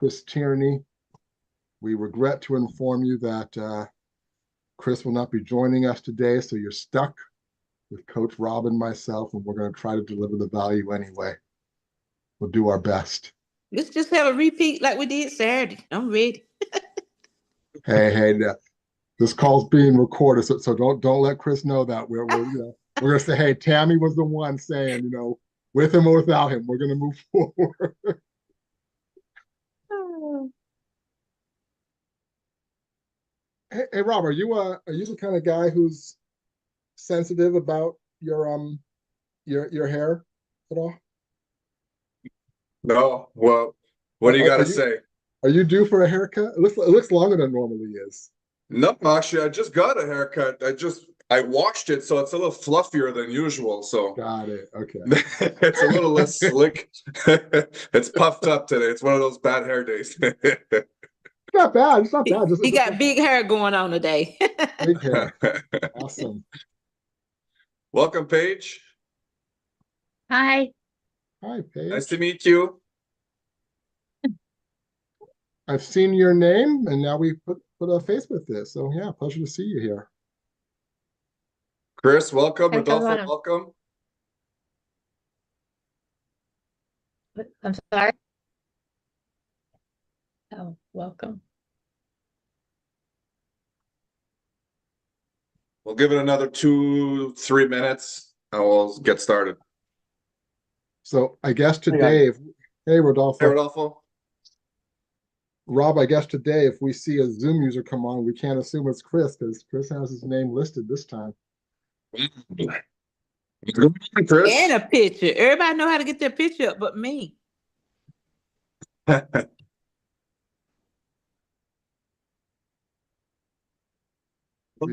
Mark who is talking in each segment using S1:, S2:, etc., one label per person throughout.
S1: Chris Tierney. We regret to inform you that Chris will not be joining us today, so you're stuck with Coach Rob and myself, and we're going to try to deliver the value anyway. We'll do our best.
S2: Let's just have a repeat like we did Saturday. I'm ready.
S1: Hey, this call's being recorded, so don't let Chris know that. We're gonna say, hey, Tammy was the one saying, with him or without him, we're gonna move forward. Hey, Rob, are you the kind of guy who's sensitive about your hair at all?
S3: No. Well, what do you got to say?
S1: Are you due for a haircut? It looks longer than it normally is.
S3: No, actually, I just got a haircut. I washed it, so it's a little fluffier than usual. So
S1: got it. Okay.
S3: It's a little less slick. It's puffed up today. It's one of those bad hair days.
S1: It's not bad. It's not bad.
S2: He got big hair going on today.
S1: Big hair. Awesome.
S3: Welcome, Paige.
S4: Hi.
S1: Hi, Paige.
S3: Nice to meet you.
S1: I've seen your name, and now we put a face with this. So yeah, pleasure to see you here.
S3: Chris, welcome.
S4: Hi,
S3: Rodolfo,
S4: everyone.
S3: welcome.
S4: I'm sorry. Oh, welcome.
S3: We'll give it another 2-3 minutes, and we'll get started.
S1: So I guess today, hey, Rodolfo.
S3: Hey, Rodolfo.
S1: Rob, I guess today, if we see a Zoom user come on, we can't assume it's Chris because Chris has his name listed this time.
S3: Chris.
S2: And a picture. Everybody know how to get their picture up but me.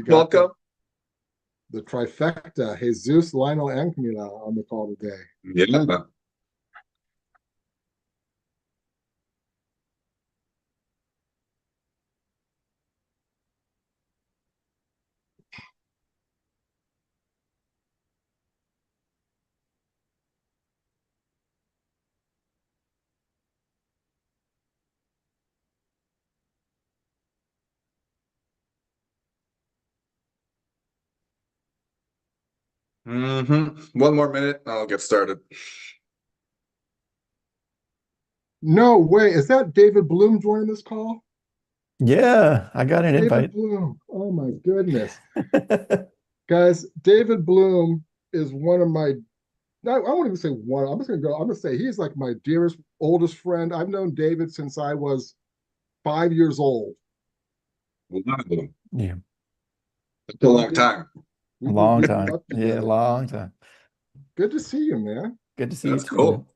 S3: Welcome.
S1: The trifecta, Jesus, Lionel, and Camila on the call today.
S3: Yeah. One more minute, I'll get started.
S1: No way. Is that David Bloom joining this call?
S5: Yeah, I got an invite.
S1: David Bloom. Oh my goodness. Guys, David Bloom is one of my, I won't even say one, I'm going to say he's like my dearest, oldest friend. I've known David since I was 5 years old.
S5: Yeah.
S3: It's a long time.
S5: Long time. Yeah, long time.
S1: Good to see you, man.
S5: Good to see
S3: That's
S5: you too.
S3: cool.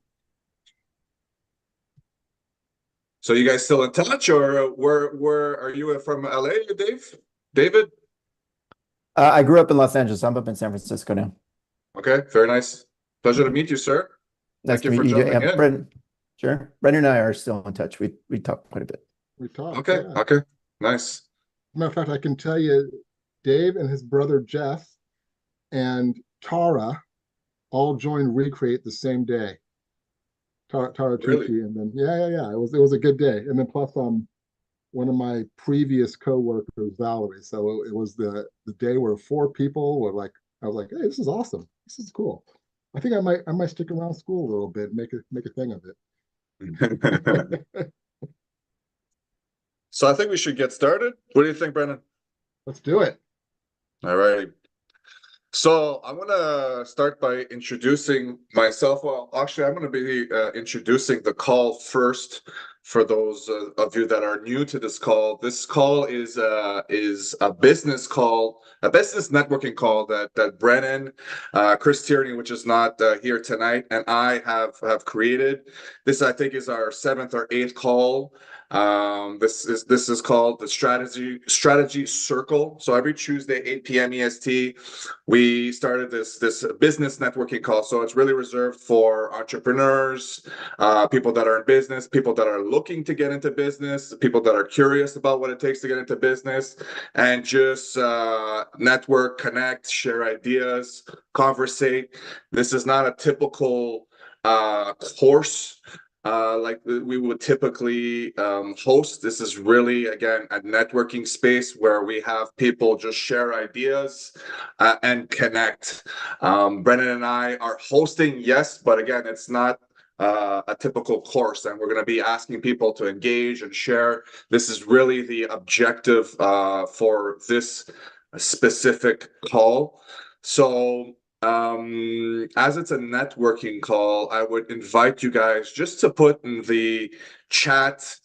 S3: So you guys still in touch, or where are you from? LA, David?
S5: I grew up in Los Angeles. I'm up in San Francisco now.
S3: Okay, very nice. Pleasure to meet you, sir.
S5: Nice
S3: Thank you
S5: to
S3: for
S5: meet you.
S3: jumping
S5: Yeah,
S3: in.
S5: Brendan. Sure. Brendan and I are still in touch. We talk quite a bit.
S1: We talked.
S3: Okay,
S1: yeah.
S3: okay, nice.
S1: Matter of fact, I can tell you, Dave and his brother Jeff and Tara all joined Recreate the same day. Tara
S3: Really?
S1: Tucci, and then yeah. It was a good day. And then plus one of my previous coworkers, Valerie. So it was the day where 4 people were like, I was like, hey, this is awesome. This is cool. I think I might stick around school a little bit, and make a thing of it.
S3: So I think we should get started. What do you think, Brendan?
S1: Let's do it.
S3: All right. So I'm gonna start by introducing myself. Well, actually, I'm gonna be introducing the call first for those of you that are new to this call. This call is a business call, a business networking call that Brennan, Chris Tierney, which is not here tonight, and I have created. This, I think, is our 7th or 8th call. This is called the strategy circle. So every Tuesday, 8 p.m. EST, we started this business networking call. So it's really reserved for entrepreneurs, people that are in business, people that are looking to get into business, people that are curious about what it takes to get into business, and just network, connect, share ideas, conversate. This is not a typical course. like we would typically host. This is really, again, a networking space where we have people just share ideas and connect. Brennan and I are hosting, yes, but again, it's not a typical course, and we're going to be asking people to engage and share. This is really the objective for this specific call. So as it's a networking call, I would invite you guys just to put in the chat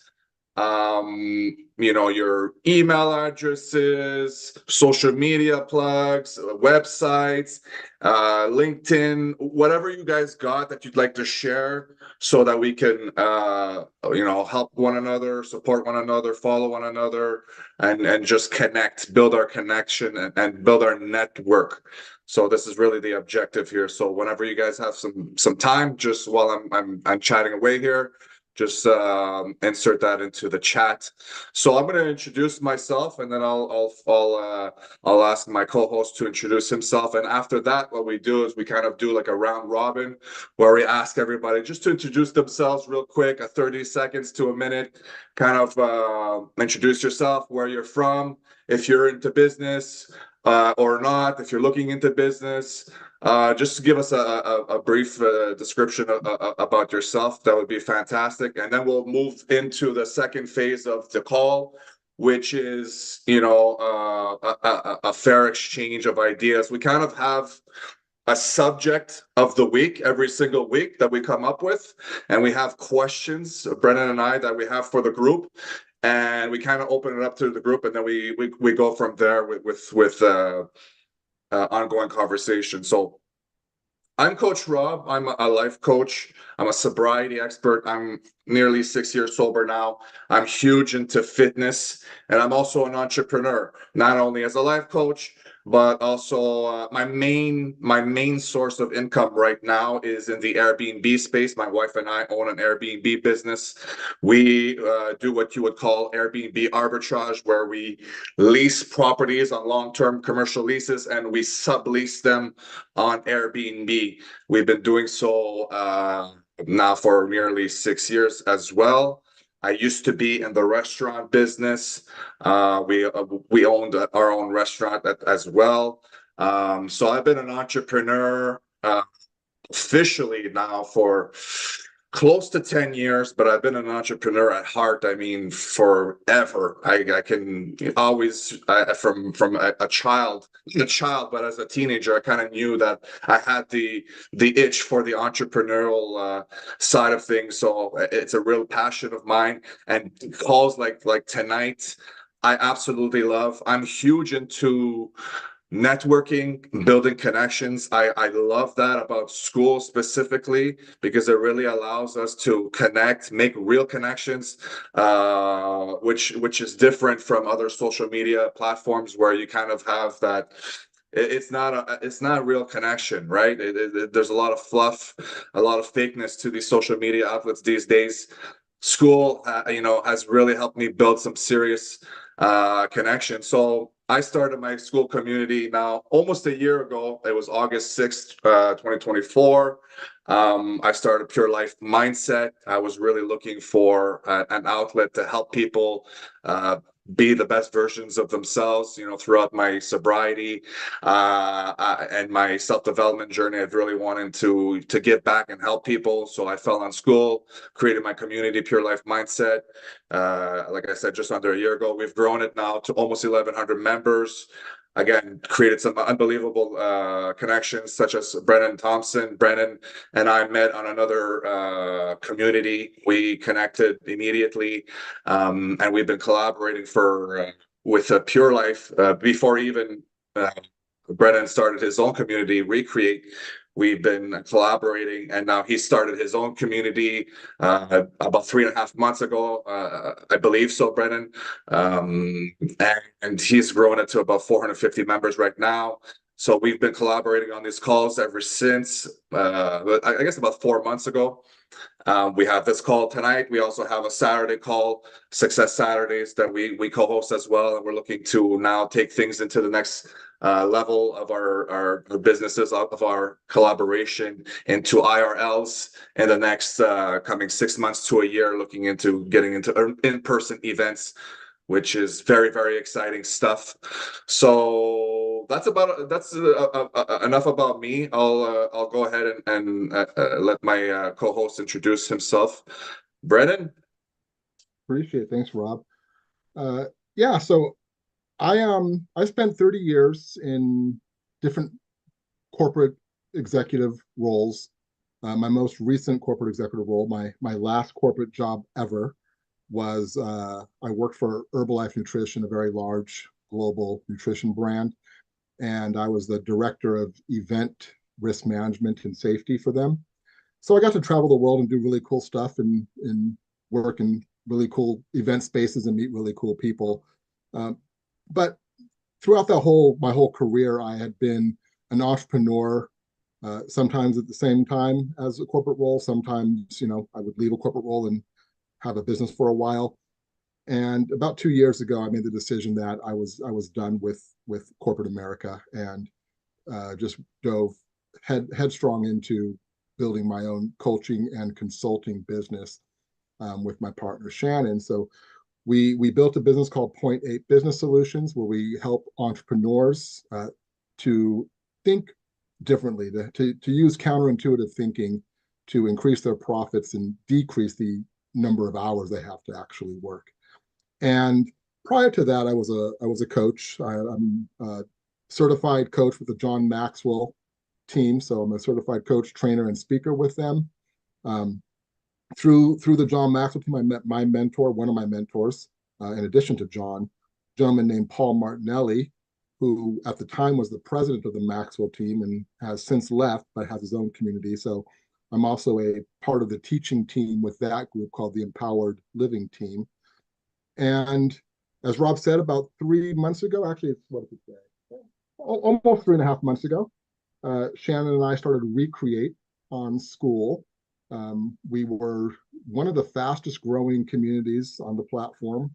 S3: your email addresses, social media plugs, websites, LinkedIn, whatever you guys got that you'd like to share, so that we can help one another, support one another, follow one another, and just connect, build our connection, and build our network. So this is really the objective here. So whenever you guys have some time, just while I'm chatting away here, just insert that into the chat. So I'm going to introduce myself, and then I'll ask my co-host to introduce himself. And after that, what we do is we kind of do like a round robin, where we ask everybody just to introduce themselves real quick, a 30 seconds to a minute, kind of introduce yourself, where you're from, if you're into business or not, if you're looking into business. Just give us a brief description about yourself. That would be fantastic. And then we'll move into the second phase of the call, which is, a fair exchange of ideas. We kind of have a subject of the week every single week that we come up with, and we have questions, Brennan and I, that we have for the group, and we kind of open it up to the group, and then we go from there with ongoing conversation. So I'm Coach Rob. I'm a life coach. I'm a sobriety expert. I'm nearly 6 years sober now. I'm huge into fitness, and I'm also an entrepreneur, not only as a life coach, but also my main source of income right now is in the Airbnb space. My wife and I own an Airbnb business. We do what you would call Airbnb arbitrage, where we lease properties on long-term commercial leases and we sublease them on Airbnb. We've been doing so now for nearly 6 years as well. I used to be in the restaurant business. We owned our own restaurant as well. So I've been an entrepreneur officially now for close to 10 years, but I've been an entrepreneur at heart. I mean, forever. I can always, from a child, but as a teenager, I kind of knew that I had the itch for the entrepreneurial side of things. So it's a real passion of mine. And calls like tonight, I absolutely love. I'm huge into networking, building connections. I love that about school specifically, because it really allows us to connect, make real connections, which is different from other social media platforms, where you kind of have that. It's not a real connection, right? There's a lot of fluff, a lot of fakeness to these social media outlets these days. School, has really helped me build some serious connection. So I started my school community now almost a year ago. It was August 6th, 2024. I started Pure Life Mindset. I was really looking for an outlet to help people be the best versions of themselves, throughout my sobriety and my self-development journey. I've really wanted to give back and help people. So I fell on school, created my community, Pure Life Mindset. Like I said, just under a year ago. We've grown it now to almost 1,100 members. Again, created some unbelievable connections, such as Brennan Thompson. Brennan and I met on another community. We connected immediately, and we've been collaborating with Pure Life before even Brennan started his own community, Recreate. We've been collaborating, and now he started his own community about 3.5 months ago, I believe so, Brennan. And he's grown it to about 450 members right now. So we've been collaborating on these calls ever since, I guess about 4 months ago. We have this call tonight. We also have a Saturday call, Success Saturdays, that we co-host as well. And we're looking to now take things into the next level of our businesses, of our collaboration into IRLs in the next coming 6 months to a year, looking into getting into in-person events, which is very, very exciting stuff. So that's enough about me. I'll go ahead and let my co-host introduce himself. Brennan.
S1: Appreciate it. Thanks, Rob. Yeah, so I spent 30 years in different corporate executive roles. My most recent corporate executive role, my last corporate job ever, was I worked for Herbalife Nutrition, a very large global nutrition brand, and I was the director of event risk management and safety for them. So I got to travel the world and do really cool stuff and work in really cool event spaces and meet really cool people. But throughout my whole career, I had been an entrepreneur, sometimes at the same time as a corporate role. Sometimes, I would leave a corporate role and have a business for a while. And about 2 years ago, I made the decision that I was done with corporate America, and just dove headstrong into building my own coaching and consulting business with my partner Shannon. So we built a business called Point 8 Business Solutions, where we help entrepreneurs to think differently, to use counterintuitive thinking to increase their profits and decrease the number of hours they have to actually work. And prior to that, I was a coach. I'm a certified coach with the John Maxwell team, so I'm a certified coach, trainer, and speaker with them. Through the John Maxwell team, I met my mentor, one of my mentors, in addition to John, a gentleman named Paul Martinelli, who at the time was the president of the Maxwell team and has since left, but has his own community. So I'm also a part of the teaching team with that group called the Empowered Living Team. And as Rob said, about 3 months ago, actually, it's what did it say? Almost 3.5 months ago, Shannon and I started Recreate on School. We were one of the fastest growing communities on the platform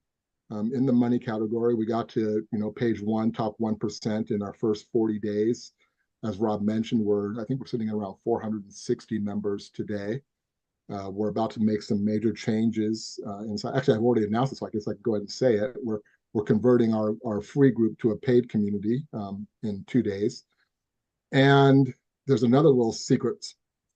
S1: in the money category. We got to page 1, top 1% in our first 40 days. As Rob mentioned, I think we're sitting at around 460 members today. We're about to make some major changes inside. Actually, I've already announced it, so I guess I can go ahead and say it. We're converting our free group to a paid community in 2 days. And there's another little secret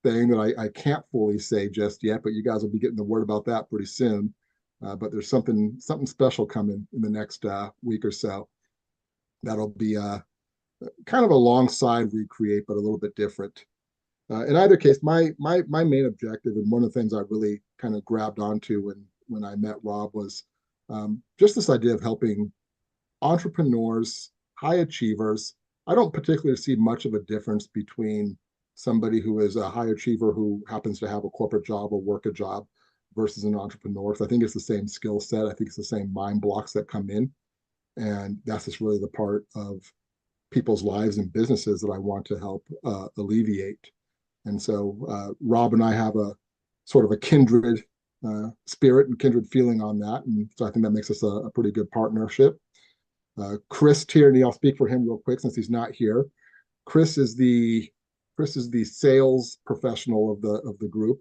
S1: thing that I can't fully say just yet, but you guys will be getting the word about that pretty soon. But there's something special coming in the next week or so. That'll be kind of alongside Recreate, but a little bit different. In either case, my main objective, and one of the things I really kind of grabbed onto when I met Rob, was just this idea of helping entrepreneurs, high achievers. I don't particularly see much of a difference between somebody who is a high achiever who happens to have a corporate job or work a job versus an entrepreneur. So I think it's the same skill set. I think it's the same mind blocks that come in. And that's just really the part of people's lives and businesses that I want to help alleviate. And so Rob and I have a sort of a kindred spirit and kindred feeling on that. And so I think that makes us a pretty good partnership. Chris Tierney, I'll speak for him real quick since he's not here. Chris is the sales professional of the group.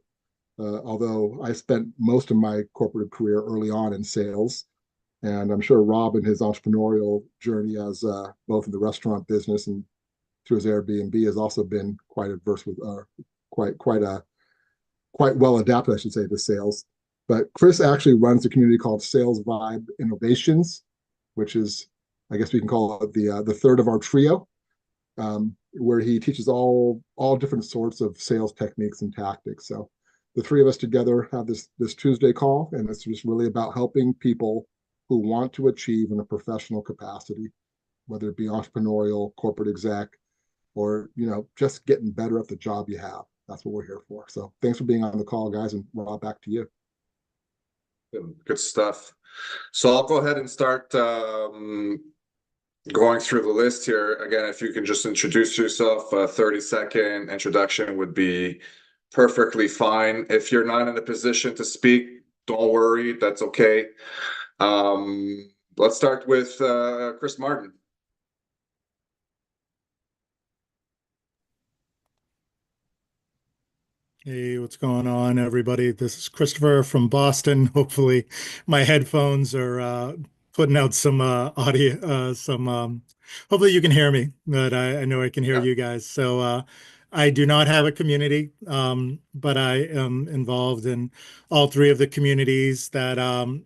S1: Although I spent most of my corporate career early on in sales. And I'm sure Rob, in his entrepreneurial journey as both in the restaurant business and through his Airbnb, has also been quite adverse with quite well adapted, I should say, to sales. But Chris actually runs a community called Sales Vibe Innovations, which is, I guess we can call it the third of our trio, where he teaches all different sorts of sales techniques and tactics. So the three of us together have this Tuesday call, and it's just really about helping people who want to achieve in a professional capacity, whether it be entrepreneurial, corporate exec, or just getting better at the job you have. That's what we're here for. So thanks for being on the call, guys, and Rob, back to you.
S3: Good stuff. So I'll go ahead and start going through the list here, again, if you can just introduce yourself, a 30-second introduction would be perfectly fine. If you're not in a position to speak, don't worry, that's okay. Let's start with Chris Martin.
S6: Hey, what's going on, everybody? This is Christopher from Boston. Hopefully, my headphones are putting out some audio, hopefully you can hear me, but I know I can hear
S3: Yeah.
S6: you guys. So I do not have a community, but I am involved in all three of the communities that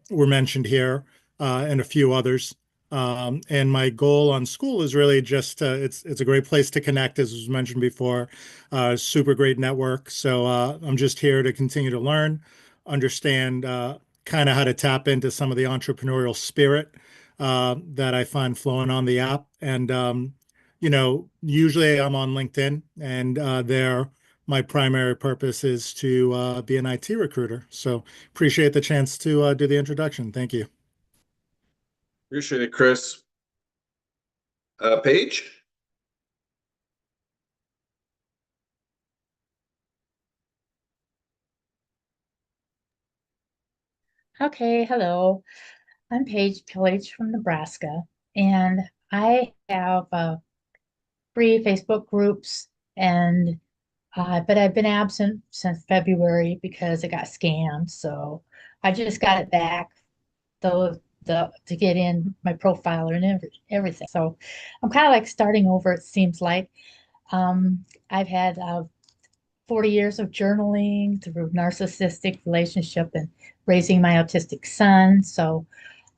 S6: were mentioned here, and a few others. And my goal on Skool is really just it's a great place to connect, as was mentioned before. Super great network. So I'm just here to continue to learn, understand kind of how to tap into some of the entrepreneurial spirit that I find flowing on the app. And usually I'm on LinkedIn, and there my primary purpose is to be an IT recruiter. So appreciate the chance to do the introduction. Thank you.
S3: Appreciate it, Chris. Paige?
S4: Okay, hello. I'm Paige Pillage from Nebraska, and I have free Facebook groups, and but I've been absent since February because it got scammed. So I just got it back, the to get in my profile and everything. So I'm kind of like starting over, it seems like. I've had 40 years of journaling through narcissistic relationship and raising my autistic son. So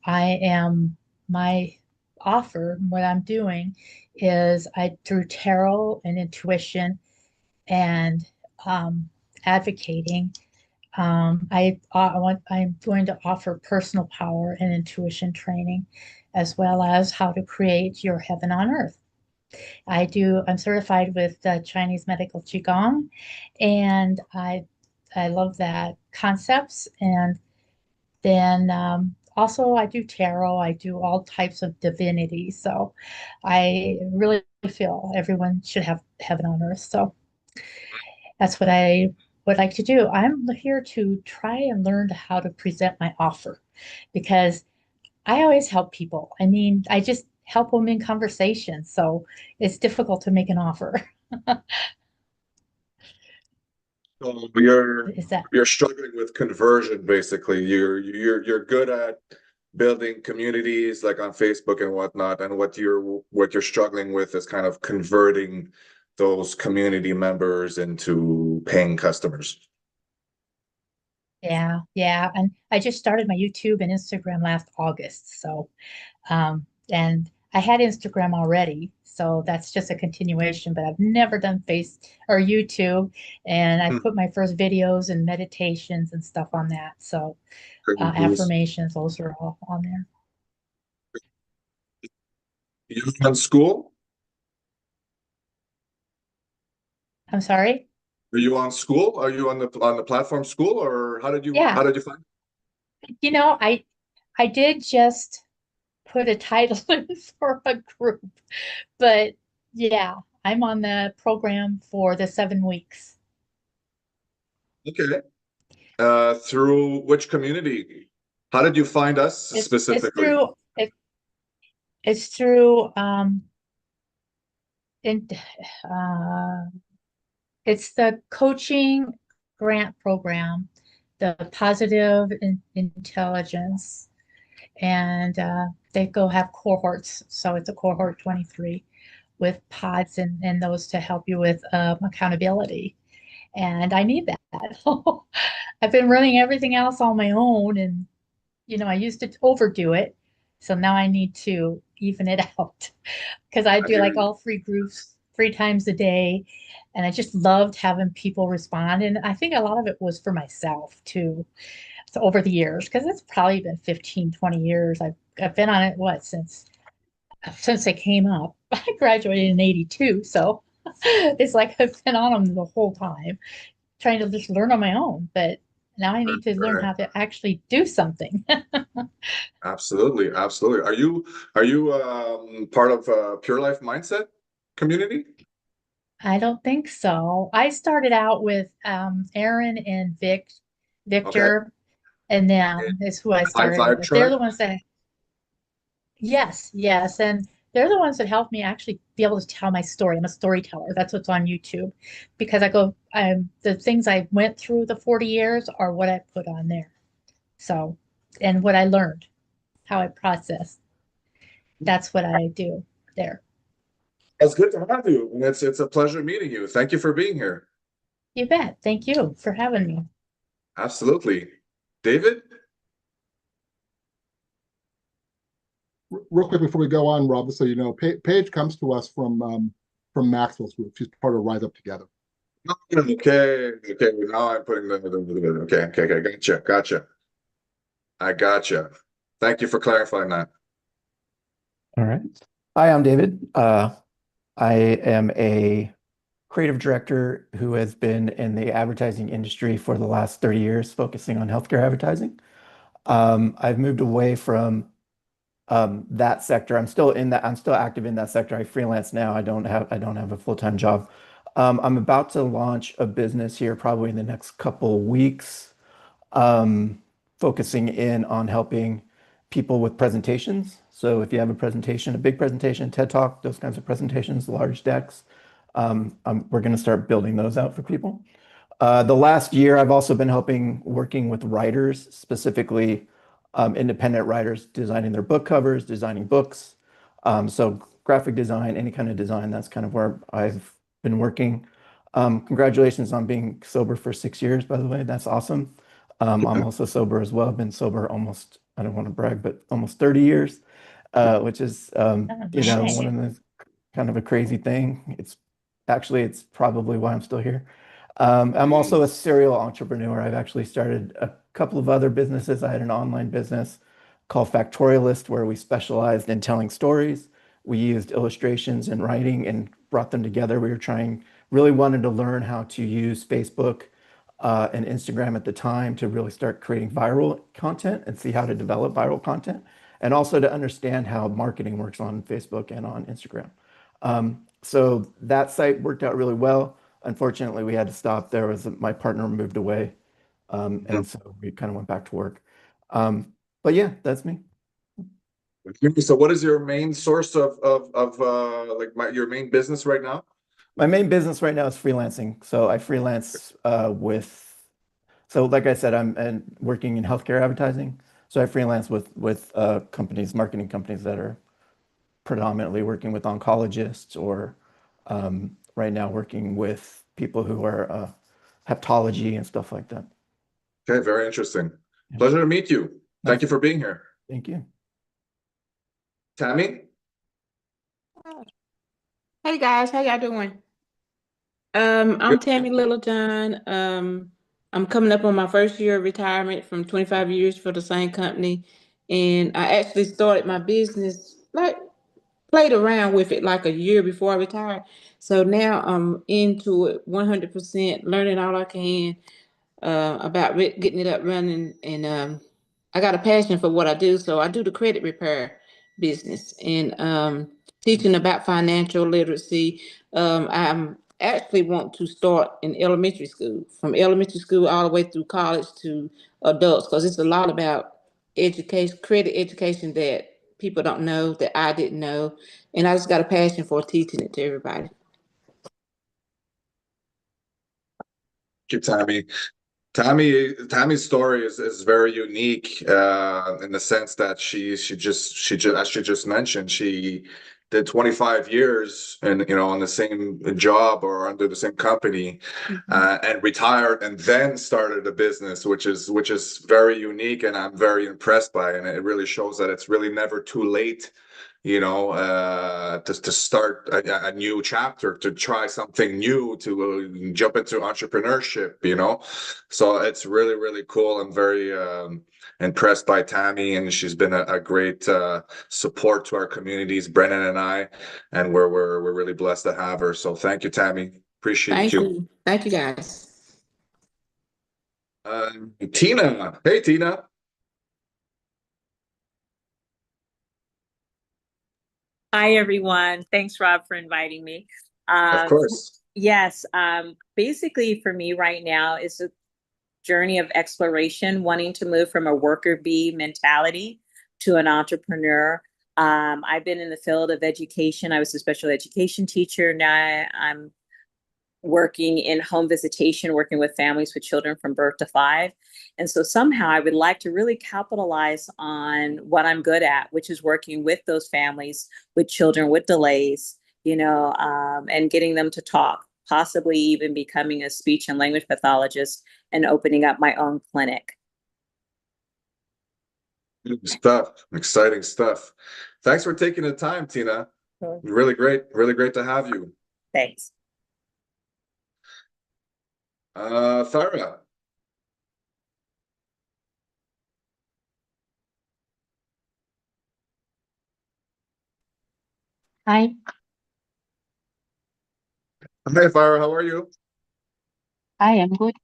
S4: my offer, what I'm doing is I through tarot and intuition and advocating. I'm going to offer personal power and intuition training, as well as how to create your heaven on earth. I'm certified with Chinese medical Qigong, and I love that concepts. And then also I do tarot, I do all types of divinity. So I really feel everyone should have heaven on earth. So that's what I would like to do. I'm here to try and learn how to present my offer, because I always help people. I mean, I just help them in conversation. So it's difficult to make an offer.
S3: So you're
S4: Is that
S3: you're struggling with conversion, basically. You're good at building communities like on Facebook and whatnot, and what you're struggling with is kind of converting those community members into paying customers.
S4: Yeah, yeah. And I just started my YouTube and Instagram last August. So, and I had Instagram already. So that's just a continuation, but I've never done Face or YouTube. And I
S3: Hmm.
S4: put my first videos and meditations and stuff on that. So, affirmations, those are all on there.
S3: You on Skool?
S4: I'm sorry.
S3: Are you on Skool? Are you on the platform Skool, or how did you
S4: Yeah.
S3: find?
S4: You know, I did just put a title in for a group, but yeah, I'm on the program for the 7 weeks.
S3: Okay. Through which community? How did you find us
S4: It's
S3: specifically?
S4: it's through in uh it's the coaching grant program, the positive intelligence, and they go have cohorts. So it's a cohort 23 with pods and those to help you with accountability. And I need that. I've been running everything else on my own, and I used to overdo it. So now I need to even it out, because I
S3: I
S4: do
S3: hear
S4: like
S3: you.
S4: all three groups 3 times a day. And I just loved having people respond. And I think a lot of it was for myself too. So over the years, because it's probably been 15, 20 years. I've been on it, since they came up. I graduated in 82. So it's like I've been on them the whole time, trying to just learn on my own. But now I need to learn
S3: Right.
S4: how to actually do something.
S3: Absolutely, absolutely. Are you part of Pure Life Mindset community?
S4: I don't think so. I started out with Aaron and
S3: Okay.
S4: Victor, and them is who I
S3: High
S4: started
S3: Vibe
S4: with. They're
S3: Tribe?
S4: the ones that, yes, yes, and they're the ones that helped me actually be able to tell my story. I'm a storyteller. That's what's on YouTube, because the things I went through the 40 years are what I put on there. So, and what I learned, how I process, that's what I do there.
S3: It's good to have you, and it's a pleasure meeting you. Thank you for being here.
S4: You bet. Thank you for having me.
S3: Absolutely. David?
S1: Real quick before we go on, Rob, so you know, Paige comes to us from Maxwell's group. She's part of Rise Up Together.
S3: Okay, okay. Now I'm putting okay. Gotcha. I gotcha. Thank you for clarifying that.
S5: All right. Hi, I'm David. I am a creative director who has been in the advertising industry for the last 30 years, focusing on healthcare advertising. I've moved away from that sector. I'm still active in that sector. I freelance now. I don't have a full-time job. I'm about to launch a business here probably in the next couple weeks, focusing in on helping people with presentations. So if you have a presentation, a big presentation, TED Talk, those kinds of presentations, large decks, we're going to start building those out for people. The last year, I've also been working with writers, specifically independent writers, designing their book covers, designing books. So graphic design, any kind of design, that's kind of where I've been working. Congratulations on being sober for 6 years, by the way. That's awesome. I'm also sober as well. I've been sober almost, I don't want to brag, but almost 30 years, which is,
S4: nice.
S5: one of the kind of a crazy thing. It's probably why I'm still here. I'm also a serial entrepreneur. I've actually started a couple of other businesses. I had an online business called Factorialist, where we specialized in telling stories. We used illustrations and writing and brought them together. Really wanted to learn how to use Facebook and Instagram at the time to really start creating viral content and see how to develop viral content, and also to understand how marketing works on Facebook and on Instagram. So that site worked out really well. Unfortunately, we had to stop. My partner moved away, and so we kind of went back to work. But yeah, that's me.
S3: So what is your main source of your main business right now?
S5: My main business right now is freelancing. So I freelance so like I said, I'm working in healthcare advertising. So I freelance with companies, marketing companies that are predominantly working with oncologists, or right now working with people who are hepatology and stuff like that.
S3: Okay, very interesting.
S5: Yeah.
S3: Pleasure to meet you. Thank
S5: Nice.
S3: you for being here.
S5: Thank you.
S3: Tammy?
S2: Hey guys, how y'all doing? I'm Tammy Littlejohn. I'm coming up on my first year of retirement from 25 years for the same company. And I actually started my business, like played around with it like a year before I retired. So now I'm into it 100%, learning all I can about getting it up running. And I got a passion for what I do. So I do the credit repair business and teaching about financial literacy. I'm actually want to start in elementary school, from elementary school all the way through college to adults, because it's a lot about education, credit education that people don't know, that I didn't know. And I just got a passion for teaching it to everybody.
S3: Thank you, Tammy. Tammy's story is very unique in the sense that she just as she just mentioned, she did 25 years and on the same job or under the same company, and retired and then started a business, which is very unique, and I'm very impressed by it. And it really shows that it's really never too late, to start a new chapter, to try something new, to jump into entrepreneurship, So it's really, really cool. I'm very impressed by Tammy, and she's been a great support to our communities, Brennan and I, and we're really blessed to have her. So thank you, Tammy. Appreciate
S2: Thank
S3: you.
S2: you. Thank you, guys.
S3: Tina. Hey, Tina.
S7: Hi, everyone. Thanks, Rob, for inviting me.
S3: Of course.
S7: Yes, basically for me right now is a journey of exploration, wanting to move from a worker bee mentality to an entrepreneur. I've been in the field of education. I was a special education teacher. Now I'm working in home visitation, working with families with children from birth to 5. And so somehow I would like to really capitalize on what I'm good at, which is working with those families with children with delays, and getting them to talk, possibly even becoming a speech and language pathologist and opening up my own clinic.
S3: Good stuff. Exciting stuff. Thanks for taking the time, Tina.
S7: Sure.
S3: Really great to have you.
S7: Thanks.
S3: Thyra.
S8: Hi,
S3: Hi, Thyra, how are you?
S8: I am good.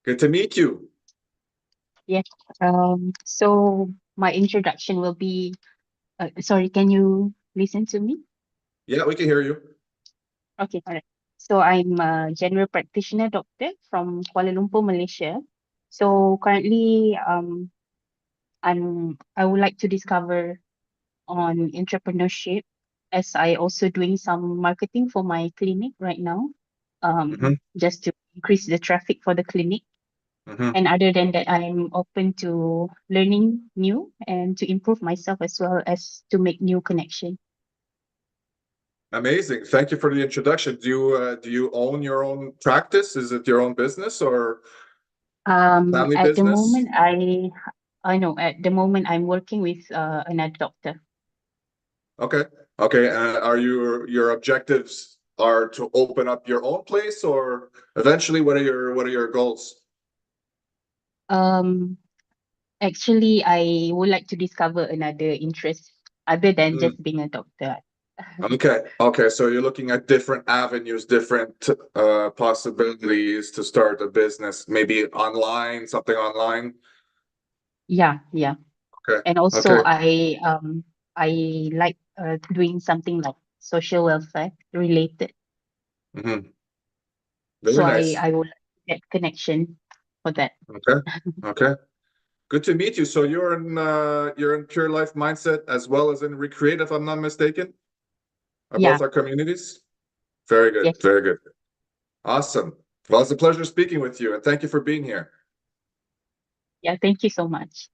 S3: Good to meet you.
S8: Yes. So my introduction will be, sorry, can you listen to me?
S3: Yeah, we can hear you.
S8: Okay, all right. So I'm a general practitioner doctor from Kuala Lumpur, Malaysia. So currently, I would like to discover on entrepreneurship as I also doing some marketing for my clinic right now,
S3: Mhm.
S8: just to increase the traffic for the clinic.
S3: Mhm.
S8: And other than that, I'm open to learning new and to improve myself as well as to make new connection.
S3: Amazing. Thank you for the introduction. Do you own your own practice? Is it your own business or family
S8: At the
S3: business?
S8: moment, I know at the moment I'm working with another doctor.
S3: Okay. Okay. Are your objectives are to open up your own place, or eventually what are your goals?
S8: Um, Actually, I would like to discover another interest other than
S3: Mm.
S8: just being a doctor.
S3: Okay. Okay. So you're looking at different avenues, different possibilities to start a business, maybe online, something online.
S8: Yeah, yeah.
S3: Okay.
S8: And also
S3: Okay.
S8: I like doing something like social welfare related.
S3: Hmm.
S8: So
S3: Very nice.
S8: I would like to get connection for that.
S3: Okay. Okay. Good to meet you. So you're in Pure Life Mindset as well as in Recreate, if I'm not mistaken. Are
S8: Yeah,
S3: both our communities? Very good.
S8: yes.
S3: Very good. Awesome. Well, it's a pleasure speaking with you, and thank you for being here.
S8: Yeah, thank you so much.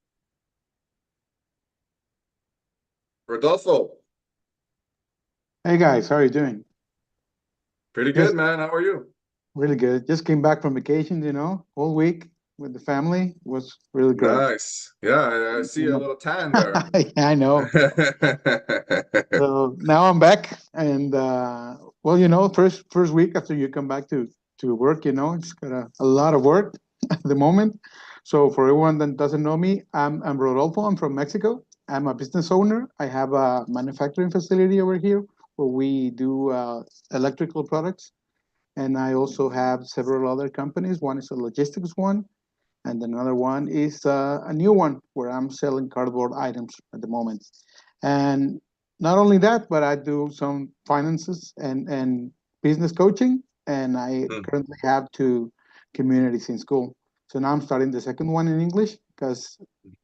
S3: Rodolfo,
S9: Hey guys, how are you doing?
S3: pretty
S9: Just
S3: good, man. How are you?
S9: really good. Just came back from vacation, whole week with the family. It was really great.
S3: Nice. Yeah, I see a little tan there.
S9: Yeah, I know. So now I'm back, and well, first week after you come back to work, it's got a lot of work at the moment. So for everyone that doesn't know me, I'm Rodolfo. I'm from Mexico. I'm a business owner. I have a manufacturing facility over here where we do electrical products. And I also have several other companies. One is a logistics one, and another one is a new one where I'm selling cardboard items at the moment. And not only that, but I do some finances and business coaching, and I
S3: Mm.
S9: currently have 2 communities in school. So now I'm starting the second one in English because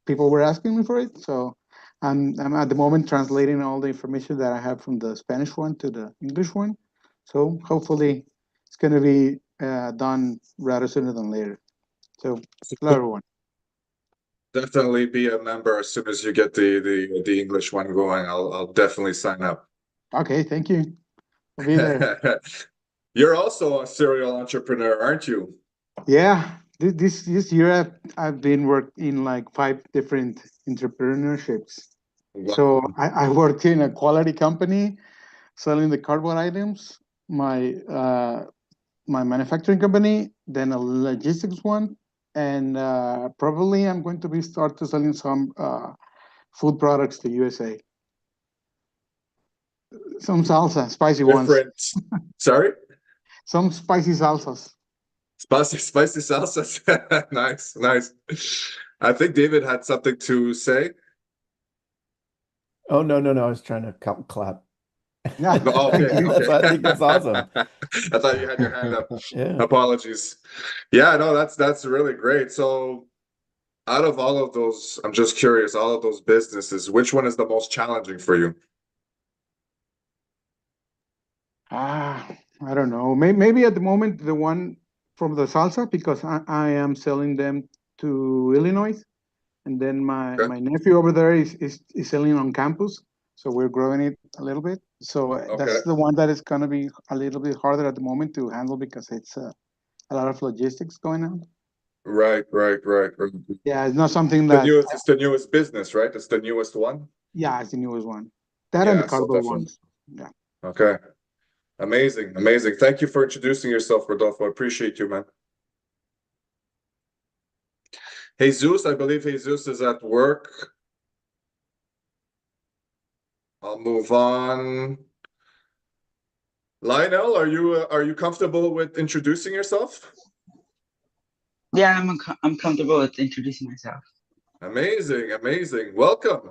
S9: people were asking me for it. So I'm at the moment translating all the information that I have from the Spanish one to the English one. So hopefully it's going to be done rather sooner than later. So hello everyone.
S3: Definitely be a member as soon as you get the English one going. I'll definitely sign up.
S9: Okay, thank you. I'll be there.
S3: You're also a serial entrepreneur, aren't you?
S9: Yeah, this year I've been working in like 5 different entrepreneurships. So
S3: Wow.
S9: I worked in a quality company selling the cardboard items, my manufacturing company, then a logistics one, and probably I'm going to be start to selling some food products to USA. Some salsa, spicy ones.
S3: Different. Sorry?
S9: Some spicy salsas.
S3: Spicy salsas. Nice, nice. I think David had something to say.
S5: Oh, no, no, no. I was trying to clap.
S3: Oh, okay, okay.
S5: I think that's awesome.
S3: I thought you had your hand up.
S5: Yeah.
S3: Apologies. Yeah, no, that's really great. So out of all of those, I'm just curious, all of those businesses, which one is the most challenging for you?
S9: I don't know. Maybe at the moment the one from the salsa, because I am selling them to Illinois, and then
S3: Okay.
S9: my nephew over there is selling on campus, so we're growing it a little bit. So
S3: Okay.
S9: that's the one that is gonna be a little bit harder at the moment to handle because it's a lot of logistics going on.
S3: Right.
S9: Yeah, it's not something
S3: The
S9: that
S3: newest, it's the newest business, right? It's the newest one.
S9: yeah, it's the newest one. That and the
S3: Yeah, so
S9: cardboard
S3: definitely.
S9: ones. Yeah.
S3: Okay. Amazing, amazing. Thank you for introducing yourself, Rodolfo. I appreciate you, man. Jesus, I believe Jesus is at work. I'll move on. Lionel, are you comfortable with introducing yourself?
S10: Yeah, I'm comfortable with introducing myself.
S3: Amazing, amazing. Welcome.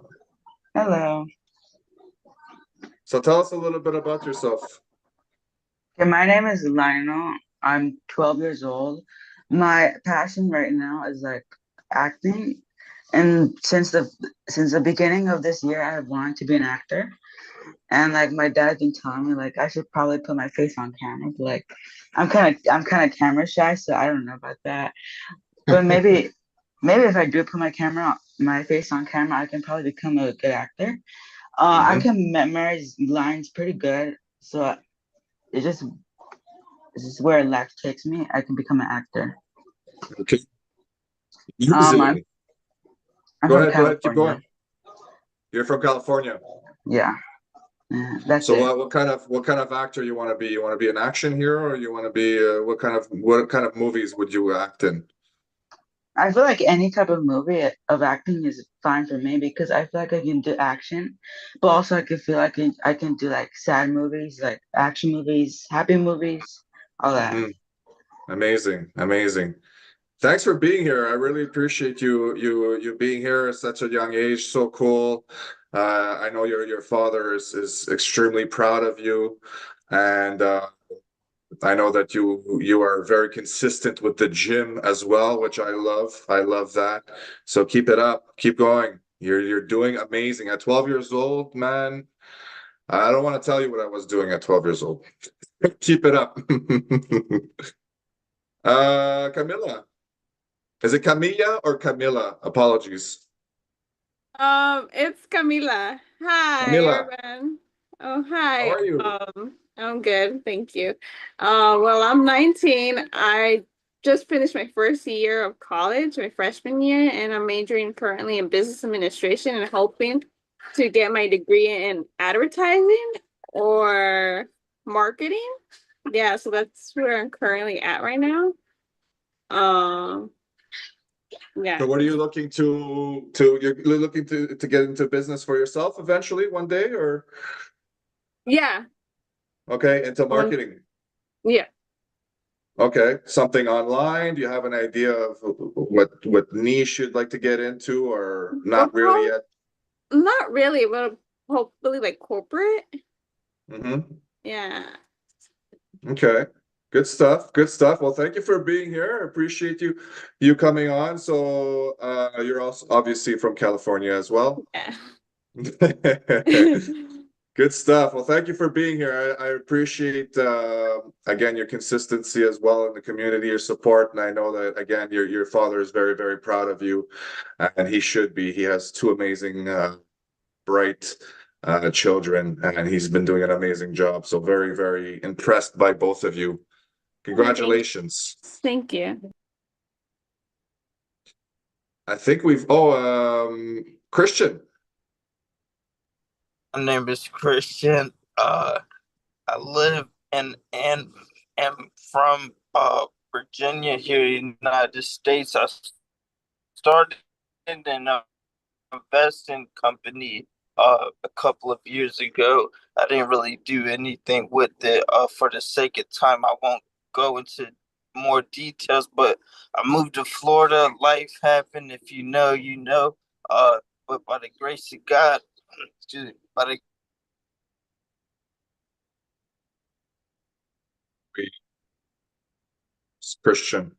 S10: Hello.
S3: So tell us a little bit about yourself.
S10: Okay, my name is Lionel. I'm 12 years old. My passion right now is like acting, and since the beginning of this year, I have wanted to be an actor. And like my dad's been telling me like I should probably put my face on camera, but like I'm kind of camera shy, so I don't know about that. But maybe if I do put my face on camera, I can probably become a good actor. I can memorize lines pretty good, so it's just where life takes me. I can become an actor.
S3: Okay.
S10: I'm
S3: Go
S10: from
S3: ahead, keep
S10: California.
S3: going. You're from California.
S10: Yeah, that's
S3: So
S10: it.
S3: what kind of actor you want to be? You want to be an action hero, or you want to be what kind of movies would you act in?
S10: I feel like any type of movie of acting is fine for me because I feel like I can do action, but also I can feel like I can do like sad movies, like action movies, happy movies, all that.
S3: Amazing, amazing. Thanks for being here. I really appreciate you being here at such a young age. So cool. I know your father is extremely proud of you, and I know that you are very consistent with the gym as well, which I love. I love that. So keep it up. Keep going. You're doing amazing. At 12 years old, man, I don't want to tell you what I was doing at 12 years old. Keep it up. Camilla. Is it Camilla or Camilla? Apologies.
S11: It's Camila. Hi,
S3: Camila,
S11: everyone. Oh,
S3: how
S11: hi.
S3: are you?
S11: I'm good, thank you. Well, I'm 19. I just finished my first year of college, my freshman year, and I'm majoring currently in business administration and hoping to get my degree in advertising or marketing. Yeah, so that's where I'm currently at right now. Yeah.
S3: So what are you looking you're looking to get into business for yourself eventually one day, or
S11: Yeah.
S3: okay, into marketing?
S11: Yeah.
S3: Okay, something online? Do you have an idea of what niche you'd like to get into, or not really yet?
S11: Not really, but hopefully like corporate. Yeah.
S3: Okay. Good stuff. Good stuff. Well, thank you for being here. I appreciate you coming on. So you're also obviously from California as well.
S11: Yeah.
S3: Good stuff. Well, thank you for being here. I appreciate again your consistency as well in the community, your support, and I know that again your father is very, very proud of you, and he should be. He has two amazing, bright children, and he's been doing an amazing job. So very, very impressed by both of you. Congratulations.
S11: Thank you.
S3: I think Christian.
S12: My name is Christian. I live in and am from Virginia here in the United States. I started in an investing company a couple of years ago. I didn't really do anything with it. For the sake of time, I won't go into more details, but I moved to Florida. Life happened. If you know, you know. But by the grace of God, excuse me, but
S3: Christian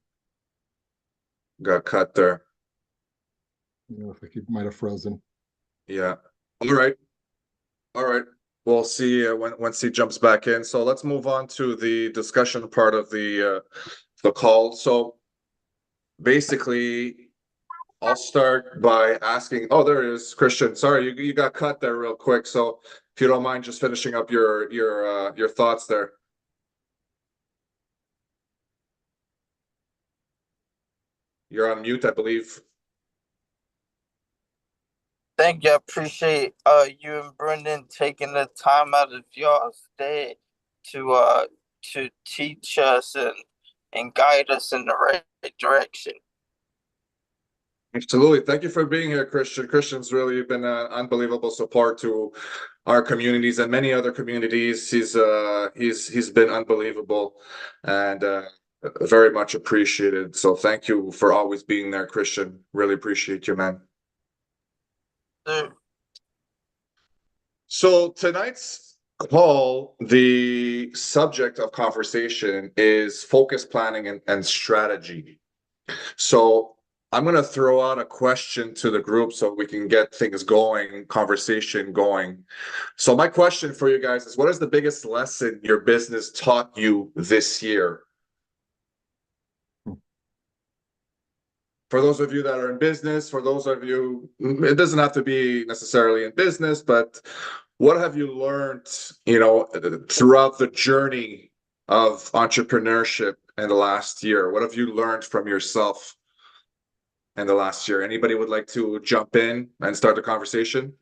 S3: got cut there.
S1: I think he might have frozen.
S3: Yeah. All right. All right. We'll see once he jumps back in. So let's move on to the discussion part of the call. So basically, I'll start by asking. Oh, there it is, Christian. Sorry, you got cut there real quick. So if you don't mind, just finishing up your thoughts there. You're on mute, I believe.
S12: thank you. I appreciate you and Brendan taking the time out of y'all's day to teach us and guide us in the right direction.
S3: Absolutely. Thank you for being here, Christian. Christian's really been an unbelievable support to our communities and many other communities. He's been unbelievable and very much appreciated. So thank you for always being there, Christian. Really appreciate you, man. So tonight's call, the subject of conversation is focus planning and strategy. So I'm going to throw out a question to the group so we can get things going, conversation going. So my question for you guys is, what is the biggest lesson your business taught you this year? For those of you that are in business, for those of you, it doesn't have to be necessarily in business, but what have you learned, throughout the journey of entrepreneurship in the last year? What have you learned from yourself in the last year? Anybody would like to jump in and start the conversation?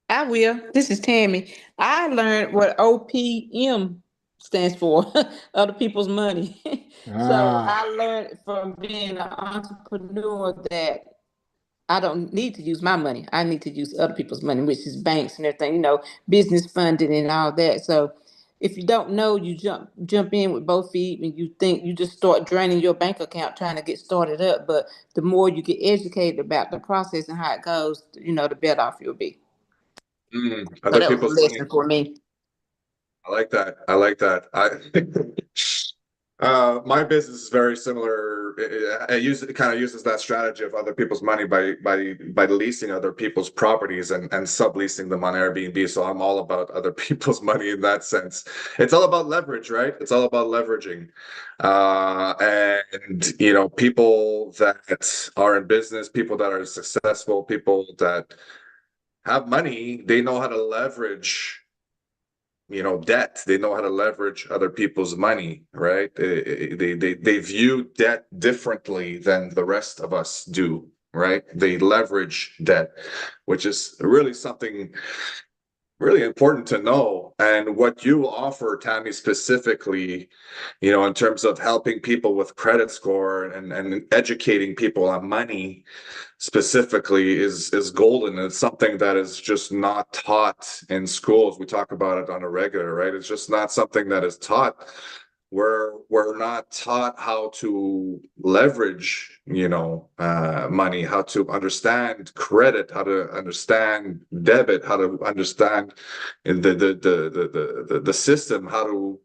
S2: I will. This is Tammy. I learned what OPM stands for, other people's money. So I learned from being an entrepreneur that I don't need to use my money. I need to use other people's money, which is banks and everything, business funding and all that. So if you don't know, you jump in with both feet and you think you just start draining your bank account trying to get started up. But the more you get educated about the process and how it goes, the better off you'll be. So
S3: Other
S2: that was a
S3: people's money.
S2: lesson for me.
S3: I like that. My business is very similar. It kind of uses that strategy of other people's money by leasing other people's properties and subleasing them on Airbnb. So I'm all about other people's money in that sense. It's all about leverage, right? It's all about leveraging. And people that are in business, people that are successful, people that have money, they know how to leverage debt. They know how to leverage other people's money, right? They view debt differently than the rest of us do, right? They leverage debt, which is really something really important to know. And what you offer, Tammy, specifically, in terms of helping people with credit score and educating people on money specifically is golden. It's something that is just not taught in schools. We talk about it on a regular, right? It's just not something that is taught. We're not taught how to leverage, money, how to understand credit, how to understand debit, how to understand the system, how to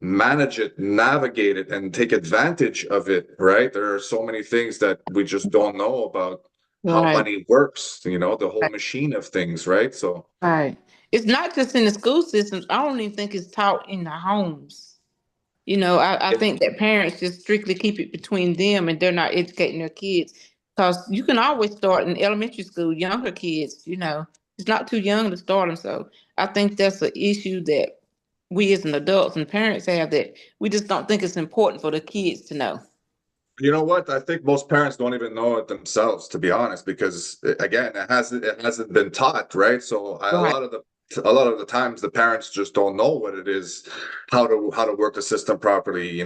S3: manage it, navigate it, and take advantage of it, right? There are so many things that we just don't know about how
S2: Right.
S3: money works, the whole machine of things, right? So
S2: Right. It's not just in the school systems. I don't even think it's taught in the homes. I think that parents just strictly keep it between them and they're not educating their kids. Because you can always start in elementary school, younger kids, it's not too young to start them. So I think that's an issue that we as an adults and parents have, that we just don't think it's important for the kids to know.
S3: you know what? I think most parents don't even know it themselves, to be honest, because again, it hasn't been taught, right? So a lot of the times the parents just don't know what it is, how to work the system properly.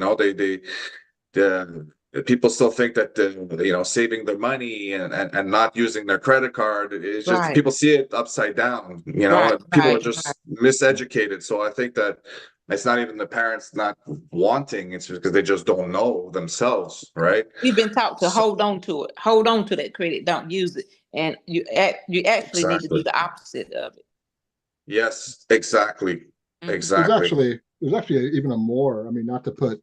S3: People still think that saving their money and not using their credit card is just people see it upside down. And people are just miseducated. So I think that It's not even the parents not wanting, it's just because they just don't know themselves, right?
S2: We've been taught to
S3: So-
S2: hold on to it, hold on to that credit, don't use it. And you actually need to do
S3: Exactly.
S2: the opposite of it.
S3: Yes, exactly,
S2: Mhm.
S3: exactly.
S1: There's actually even a more, I mean, not to put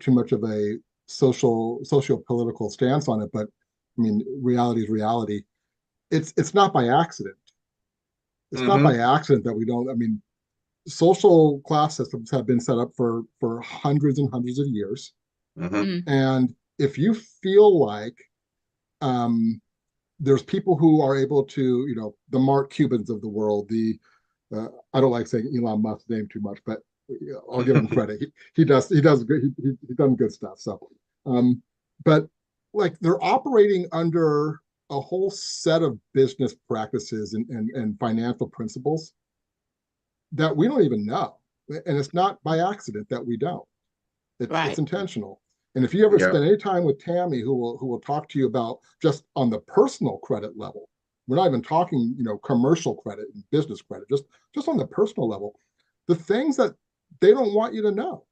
S1: too much of a socio-political stance on it, but I mean, reality is reality. It's not by accident. It's not by accident that we don't, I mean, social class systems have been set up for hundreds and hundreds of years.
S3: Mhm.
S1: And if you feel like there's people who are able to, you know, the Mark Cubans of the world, I don't like saying Elon Musk's name too much, but I'll give him credit. He does good. He's done good stuff. So, but like they're operating under a whole set of business practices and financial principles that we don't even know, and it's not by accident that we don't. It's intentional. And if you ever
S3: Yeah.
S1: spend any time with Tammy, who will talk to you about just on the personal credit level, we're not even talking, you know, commercial credit and business credit, just on the personal level, the things that they don't want you to know,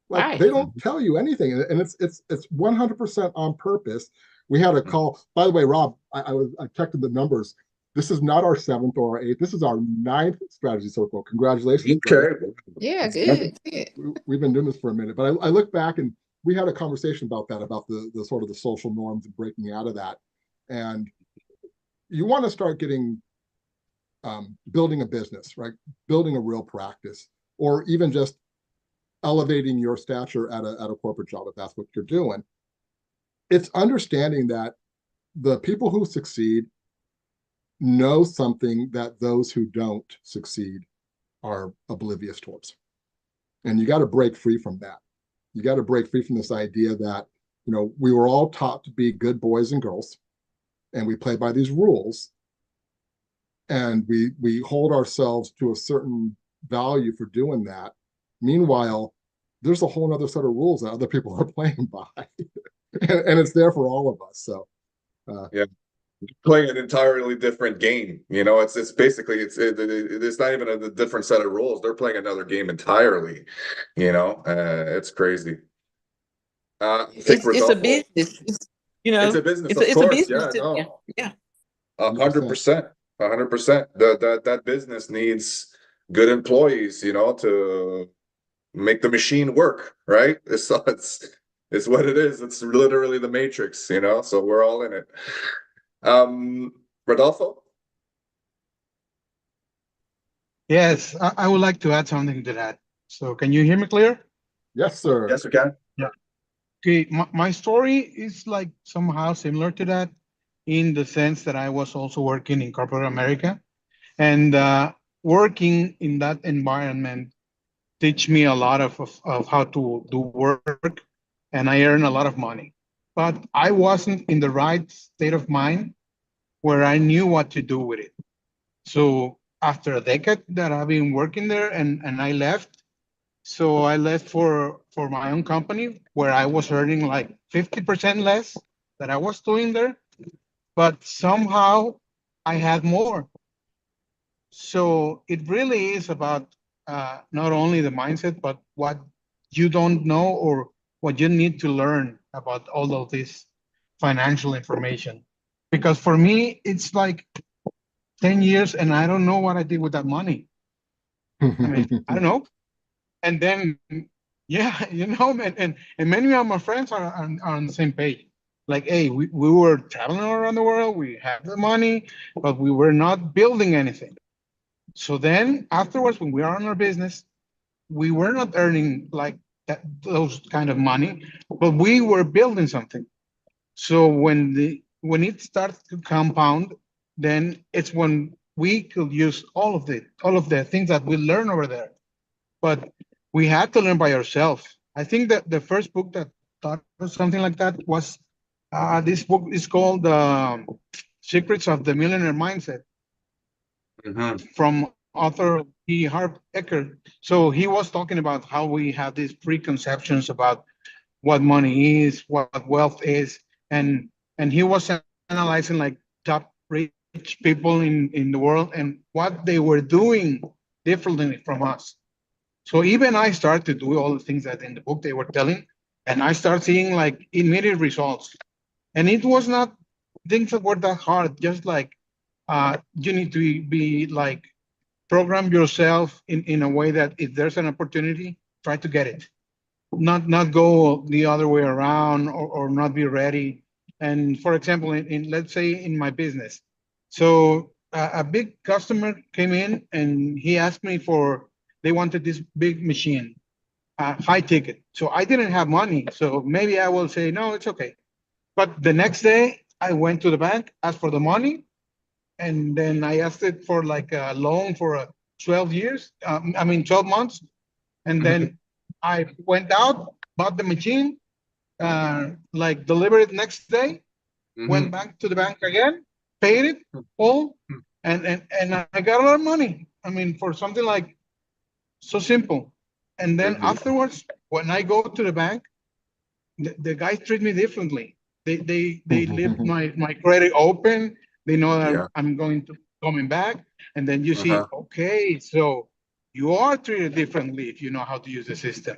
S1: like
S2: Right.
S1: they don't tell you anything, and it's 100% on purpose. We had a call, by the way, Rob. I checked the numbers. This is not our 7th or our 8th. This is our 9th strategy circle. Congratulations.
S3: Okay.
S2: Yeah, good.
S1: We've been doing this for a minute, but I look back and we had a conversation about that, about the sort of the social norms and breaking out of that. And you want to start getting building a business, right? Building a real practice, or even just elevating your stature at a corporate job, if that's what you're doing. It's understanding that the people who succeed know something that those who don't succeed are oblivious towards. And you got to break free from that. You got to break free from this idea that, you know, we were all taught to be good boys and girls, and we play by these rules, and we hold ourselves to a certain value for doing that. Meanwhile, there's a whole other set of rules that other people are playing by, and it's there for all of us. So,
S3: Yeah, playing an entirely different game. You know, it's basically it's not even a different set of rules. They're playing another game entirely. You know, it's crazy. I think
S2: It's a
S3: Rodolfo,
S2: business. You know,
S3: it's a business,
S2: it's
S3: of
S2: a
S3: course.
S2: business.
S3: Yeah, no,
S2: Yeah.
S3: 100%, 100%. That business needs good employees, you know, to make the machine work, right? It's what it is. It's literally the Matrix, you know. So we're all in it. Rodolfo?
S9: Yes, I would like to add something to that. So can you hear me clear?
S1: yes, sir.
S3: Yes, we can.
S9: Okay, my story is like somehow similar to that, in the sense that I was also working in corporate America, and working in that environment teach me a lot of how to do work, and I earn a lot of money. But I wasn't in the right state of mind where I knew what to do with it. So after a decade that I've been working there, and I left. So I left for my own company, where I was earning like 50% less that I was doing there, but somehow I had more. So it really is about not only the mindset, but what you don't know or what you need to learn about all of this financial information. Because for me, it's like 10 years and I don't know what I did with that money. I mean, I don't know. And then, yeah, you know, and many of my friends are on the same page. Like, hey, we were traveling around the world, we have the money, but we were not building anything. So then afterwards, when we are on our business, we were not earning like those kind of money, but we were building something. So when it starts to compound, then it's when we could use all of the things that we learn over there. But we had to learn by ourselves. I think that the first book that taught us something like that was this book is called Secrets of the Millionaire Mindset, from author T. Harv Eker. So he was talking about how we have these preconceptions about what money is, what wealth is, and he was analyzing like top rich people in the world and what they were doing differently from us. So even I started to do all the things that in the book they were telling, and I started seeing like immediate results. And it was not things that were that hard, just like you need to be like program yourself in a way that if there's an opportunity, try to get it. Not go the other way around or not be ready. And for example, in let's say in my business, so a big customer came in and he asked me they wanted this big machine, high ticket. So I didn't have money. So maybe I will say, no, it's okay. But the next day I went to the bank, asked for the money, and then I asked it for like a loan for 12 years. 12 months. And then I went out, bought the machine, like delivered it next day, went back to the bank again, paid it all, and I got a lot of money. I mean, for something like so simple. And then afterwards, when I go to the bank, the guys treat me differently. They leave my credit open. They know that I'm coming back. And then you see, okay, so you are treated differently if you know how to use the system.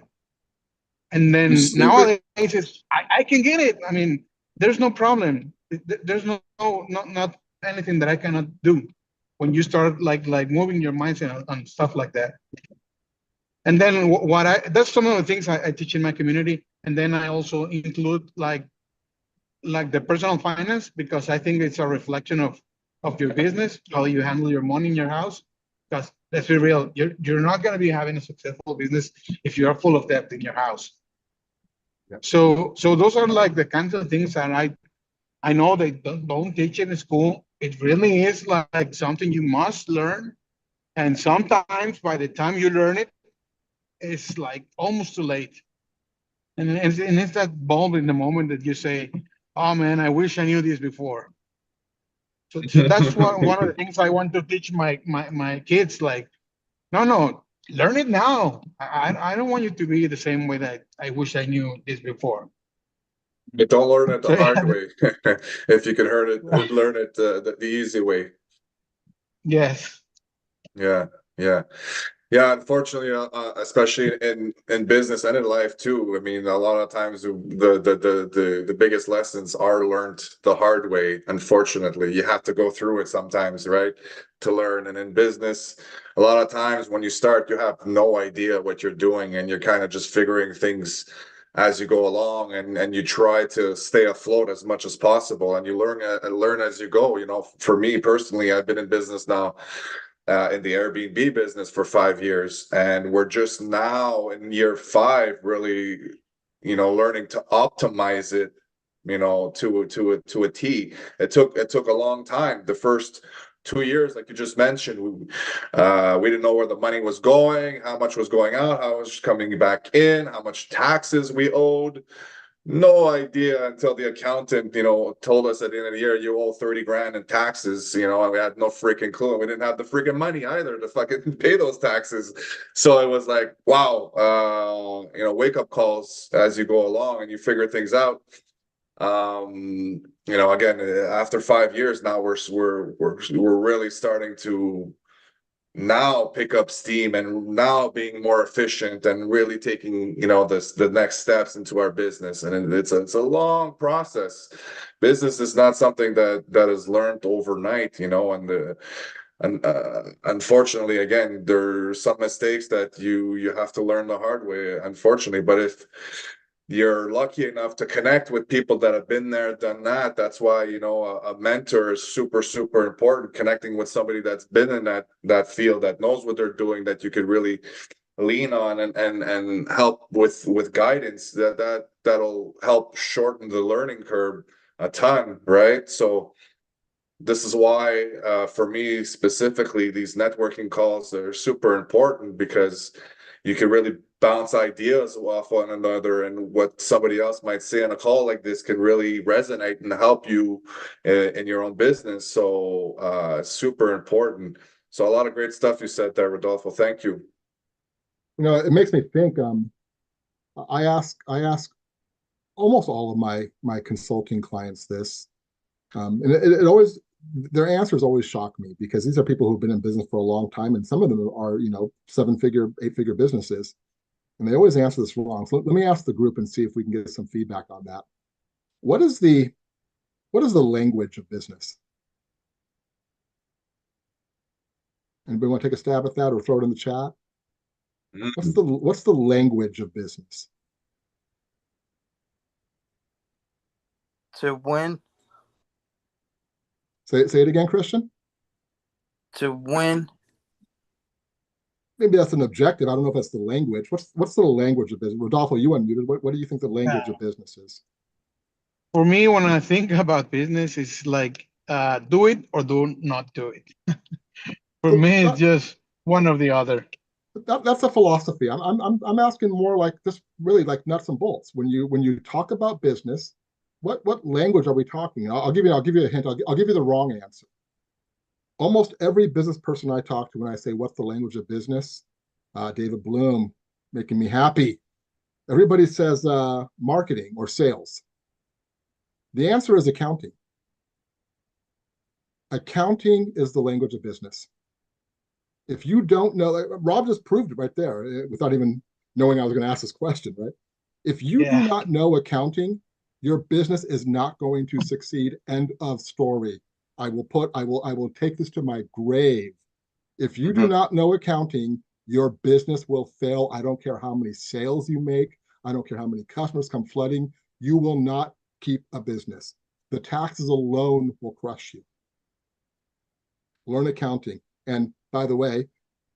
S9: And then nowadays, I can get it. I mean, there's no problem. There's not anything that I cannot do when you start like moving your mindset on stuff like that. And then that's some of the things I teach in my community. And then I also include like the personal finance, because I think it's a reflection of your business, how you handle your money in your house. Because let's be real, you're not going to be having a successful business if you are full of debt in your house. So those are like the kinds of things that I know they don't teach in school. It really is like something you must learn. And sometimes by the time you learn it, it's like almost too late. And it's that bulb in the moment that you say, oh man, I wish I knew this before. So that's one of the things I want to teach my kids, like, no, learn it now. I don't want you to be the same way that I wish I knew this before.
S3: You don't learn it the hard way. If you can learn it the easy way.
S9: Yes.
S3: Yeah. Unfortunately, especially in business and in life too. I mean, a lot of times the biggest lessons are learned the hard way. Unfortunately, you have to go through it sometimes, right, to learn. And in business, a lot of times when you start, you have no idea what you're doing, and you're kind of just figuring things as you go along, and you try to stay afloat as much as possible, and you learn as you go. You know, for me personally, I've been in business now. In the Airbnb business for 5 years, and we're just now in year 5, really, learning to optimize it, to a T. It took a long time. The first 2 years, like you just mentioned, we didn't know where the money was going, how much was going out, how much was coming back in, how much taxes we owed. No idea until the accountant, told us at the end of the year, you owe 30 grand in taxes, and we had no freaking clue. We didn't have the freaking money either to fucking pay those taxes. So it was like, wow, wake up calls as you go along and you figure things out. Again, after 5 years now, we're really starting to now pick up steam and now being more efficient and really taking the next steps into our business. And it's a long process. Business is not something that is learned overnight, and unfortunately, again, there's some mistakes that you have to learn the hard way, unfortunately. But if you're lucky enough to connect with people that have been there, done that, that's why, a mentor is super, super important. Connecting with somebody that's been in that field, that knows what they're doing, that you could really lean on and help with guidance, that'll help shorten the learning curve a ton, right? So this is why, for me specifically, these networking calls are super important, because you can really bounce ideas off one another, and what somebody else might say on a call like this can really resonate and help you in your own business. So super important. So a lot of great stuff you said there, Rodolfo. Thank you.
S1: It makes me think. I ask almost all of my consulting clients this, and it always their answers always shock me because these are people who've been in business for a long time, and some of them are, 7-figure, 8-figure businesses, and they always answer this wrong. So let me ask the group and see if we can get some feedback on that. What is the language of business? Anybody want to take a stab at that or throw it in the chat? What's the language of business?
S12: To win.
S1: Say it again, Christian.
S12: To win.
S1: Maybe that's an objective. I don't know if that's the language. What's the language of business? Rodolfo, you unmuted. What do you think the language of business is?
S9: For me, when I think about business, it's like do it or do not do it. For me, it's just one or the other.
S1: That's a philosophy. I'm asking more like just really like nuts and bolts. When you talk about business, what language are we talking? I'll give you a hint. I'll give you the wrong answer. Almost every business person I talk to, when I say what's the language of business, David Bloom, making me happy. Everybody says marketing or sales. The answer is accounting. Accounting is the language of business. If you don't know, Rob just proved it right there without even knowing I was going to ask this question, right? If you do not know accounting, your business is not going to succeed. End of story. I will take this to my grave. If you do not know accounting, your business will fail. I don't care how many sales you make. I don't care how many customers come flooding. You will not keep a business. The taxes alone will crush you. Learn accounting. And by the way,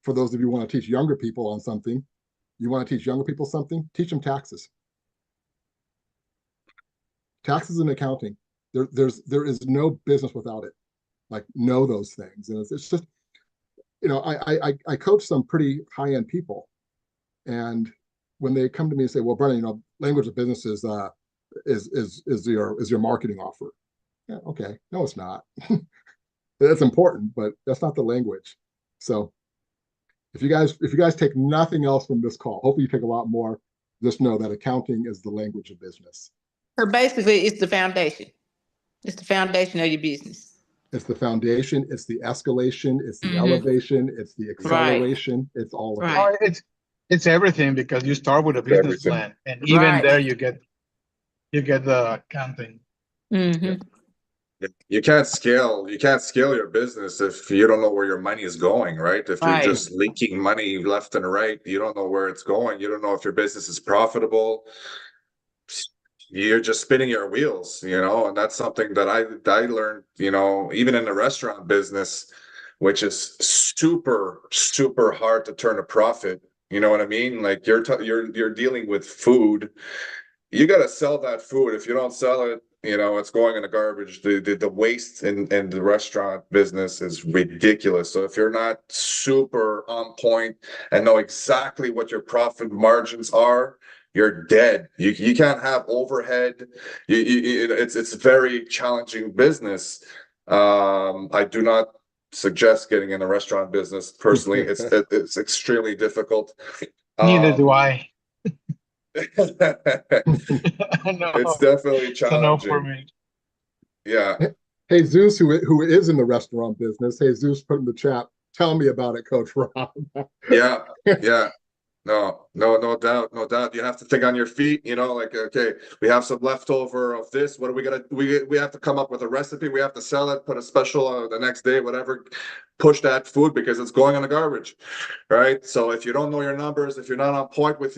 S1: for those of you who want to teach younger people on something, you want to teach younger people something, teach them taxes. Taxes and accounting. There is no business without it. Like, know those things. And it's just, I coach some pretty high-end people. And when they come to me and say, well, Brennan, language of business is your marketing offer. Yeah, okay. No, it's not. That's important, but that's not the language. So if you guys take nothing else from this call, hopefully you take a lot more. Just know that accounting is the language of business.
S2: So basically, it's the foundation. It's the foundation of your business.
S1: It's the foundation. It's the escalation. It's the elevation. It's the acceleration. It's all of it.
S9: It's everything, because you start with a business plan, and even there you get the accounting.
S3: You can't scale your business if you don't know where your money is going, right? If you're just leaking money left and right, you don't know where it's going. You don't know if your business is profitable. You're just spinning your wheels, and that's something that I learned, even in the restaurant business, which is super, super hard to turn a profit. You know what I mean? Like you're dealing with food. You got to sell that food. If you don't sell it, it's going in the garbage. The waste in the restaurant business is ridiculous. So if you're not super on point and know exactly what your profit margins are, you're dead. You can't have overhead. It's very challenging business. I do not suggest getting in the restaurant business personally. It's extremely difficult.
S9: Neither do I.
S3: It's definitely challenging.
S9: No for me.
S3: Yeah.
S1: Hey, Zeus, who is in the restaurant business. Hey, Zeus, put in the chat. Tell me about it, Coach Rob.
S3: Yeah. No doubt. You have to think on your feet, okay, we have some leftover of this. What are we gonna we have to come up with a recipe. We have to sell it, put a special the next day, whatever, push that food because it's going in the garbage, right? So if you don't know your numbers, if you're not on point with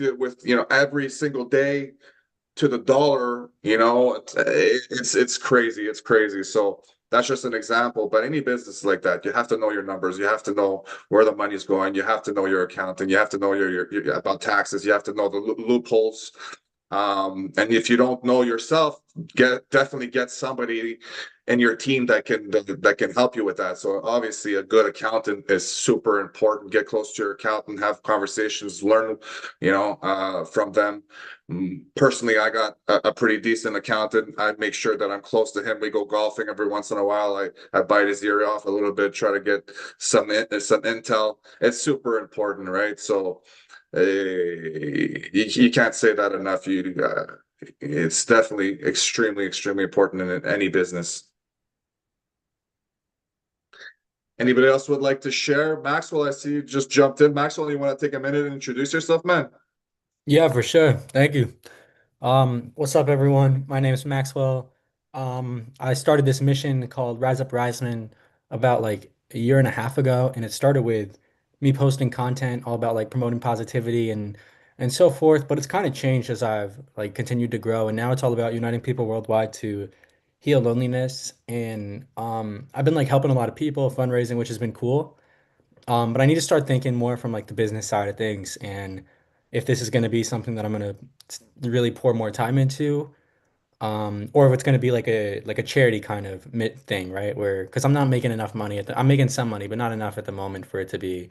S3: every single day to the dollar, it's crazy. It's crazy. So that's just an example, but any business like that, you have to know your numbers. You have to know where the money's going. You have to know your accounting. You have to know your about taxes. You have to know the loopholes. And if you don't know yourself, definitely get somebody in your team that can help you with that. So obviously, a good accountant is super important. Get close to your accountant, have conversations, learn, from them. Personally, I got a pretty decent accountant. I make sure that I'm close to him. We go golfing every once in a while. I bite his ear off a little bit, try to get some intel. It's super important, right? So you can't say that enough. It's definitely extremely, extremely important in any business. Anybody else would like to share? Maxwell, I see you just jumped in. Maxwell, you want to take a minute and introduce yourself, man?
S13: Yeah, for sure. Thank you. What's up, everyone? My name is Maxwell. I started this mission called Rise Up Riseman about like a year and a half ago, and it started with me posting content all about like promoting positivity and so forth. But it's kind of changed as I've like continued to grow, and now it's all about uniting people worldwide to heal loneliness. And I've been like helping a lot of people, fundraising, which has been cool. But I need to start thinking more from like the business side of things, and if this is going to be something that I'm going to really pour more time into, or if it's going to be like a charity kind of thing, right? Where because I'm not making enough money I'm making some money, but not enough at the moment for it to be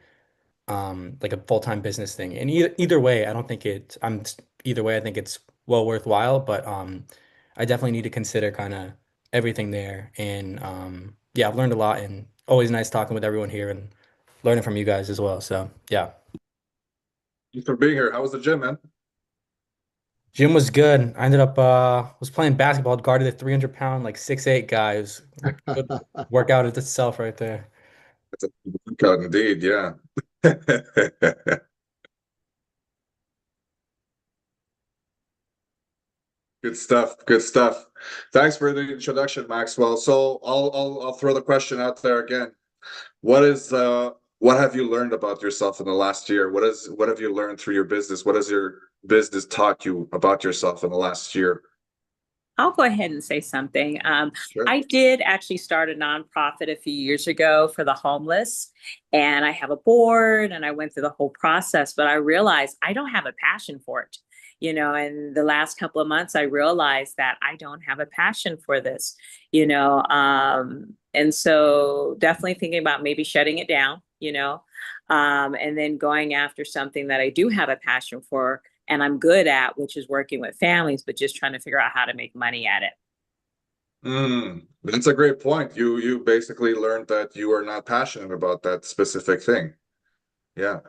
S13: like a full-time business thing. And either way, I don't think either way, I think it's well worthwhile, but I definitely need to consider kind of everything there. And yeah, I've learned a lot, and always nice talking with everyone here and learning from you guys as well. So yeah.
S3: Thanks for being here. How was the gym, man?
S13: Gym was good. I ended up was playing basketball, guarded a 300-pound, like 6'8" guy. It was a good workout itself right there.
S3: That's a workout indeed, yeah. Good stuff. Good stuff. Thanks for the introduction, Maxwell. So I'll throw the question out there again. What have you learned about yourself in the last year? What have you learned through your business? What has your business taught you about yourself in the last year?
S7: I'll go ahead and say something.
S3: Sure.
S7: I did actually start a nonprofit a few years ago for the homeless, and I have a board, and I went through the whole process, but I realized I don't have a passion for it. And the last couple of months, I realized that I don't have a passion for this, and so definitely thinking about maybe shutting it down, and then going after something that I do have a passion for and I'm good at, which is working with families, but just trying to figure out how to make money at it.
S3: That's a great point. You basically learned that you are not passionate about that specific thing. Yeah.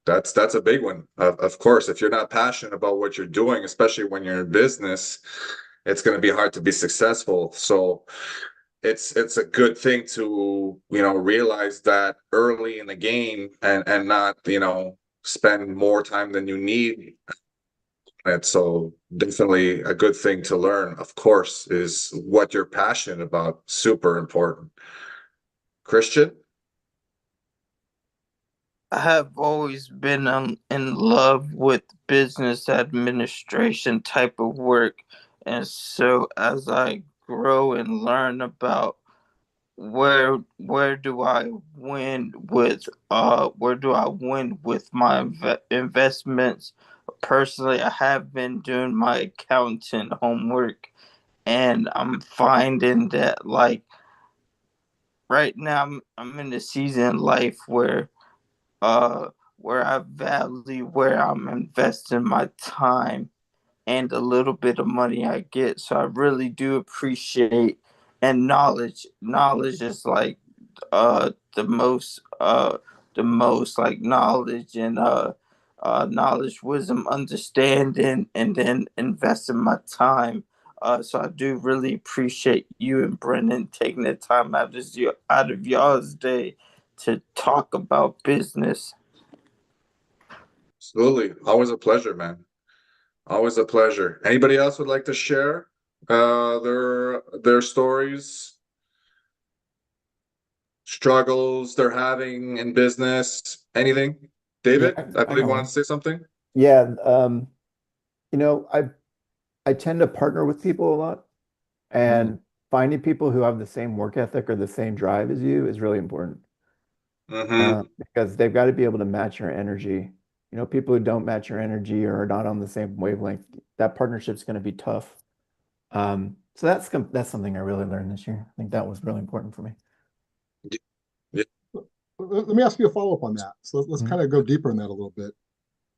S3: That's a big one. Of course, if you're not passionate about what you're doing, especially when you're in business, it's going to be hard to be successful. So it's a good thing to, realize that early in the game and not, spend more time than you need. And so definitely a good thing to learn, of course, is what you're passionate about. Super important. Christian?
S12: I have always been in love with business administration type of work. And so as I grow and learn about where do I win with my investments, personally I have been doing my accountant homework, and I'm finding that like right now I'm in a season in life where I value where I'm investing my time and a little bit of money I get. So I really do appreciate, and knowledge is like the most like knowledge and knowledge, wisdom, understanding, and then investing my time. So I do really appreciate you and Brendan taking the time out of y'all's day to talk about business.
S3: Absolutely. Always a pleasure, man. Always a pleasure. Anybody else would like to share their stories, struggles they're having in business, anything? David,
S5: Yeah,
S3: I believe you want to say something?
S5: Yeah, I tend to partner with people a lot, and finding people who have the same work ethic or the same drive as you is really important. Because they've got to be able to match your energy. People who don't match your energy or are not on the same wavelength, that partnership's going to be tough. So that's something I really learned this year. I think that was really important for me.
S3: Yeah.
S1: Let me ask you a follow-up on that. So let's kind of go deeper in that a little bit.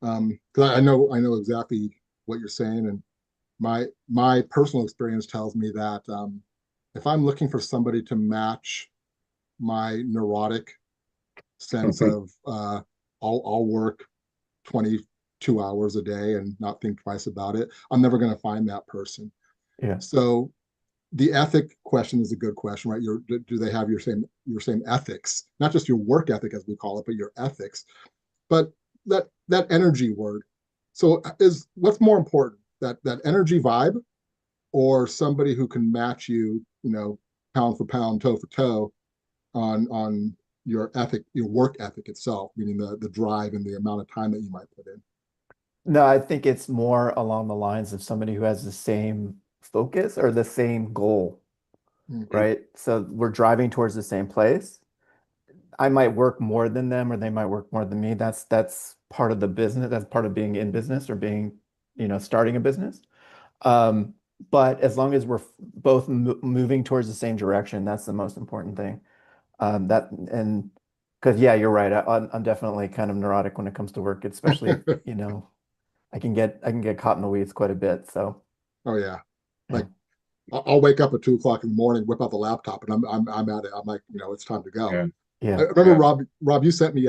S1: Because I know exactly what you're saying, and my personal experience tells me that if I'm looking for somebody to match my neurotic sense of I'll work 22 hours a day and not think twice about it, I'm never going to find that person.
S5: Yeah.
S1: So the ethic question is a good question, right? Do they have your same ethics, not just your work ethic as we call it, but your ethics? But that energy word. So what's more important, that energy vibe, or somebody who can match you, pound for pound, toe for toe, on your ethic, your work ethic itself, meaning the drive and the amount of time that you might put in.
S5: No, I think it's more along the lines of somebody who has the same focus or the same goal, right? So we're driving towards the same place. I might work more than them, or they might work more than me. That's part of the business. That's part of being in business or being, starting a business. But as long as we're both moving towards the same direction, that's the most important thing. Because yeah, you're right. I'm definitely kind of neurotic when it comes to work, especially I can get caught in the weeds quite a bit. So.
S1: Oh yeah, like I'll wake up at 2 o'clock in the morning, whip out the laptop, and I'm at it. I'm like, it's time to go.
S5: Yeah.
S1: I remember Rob, you sent me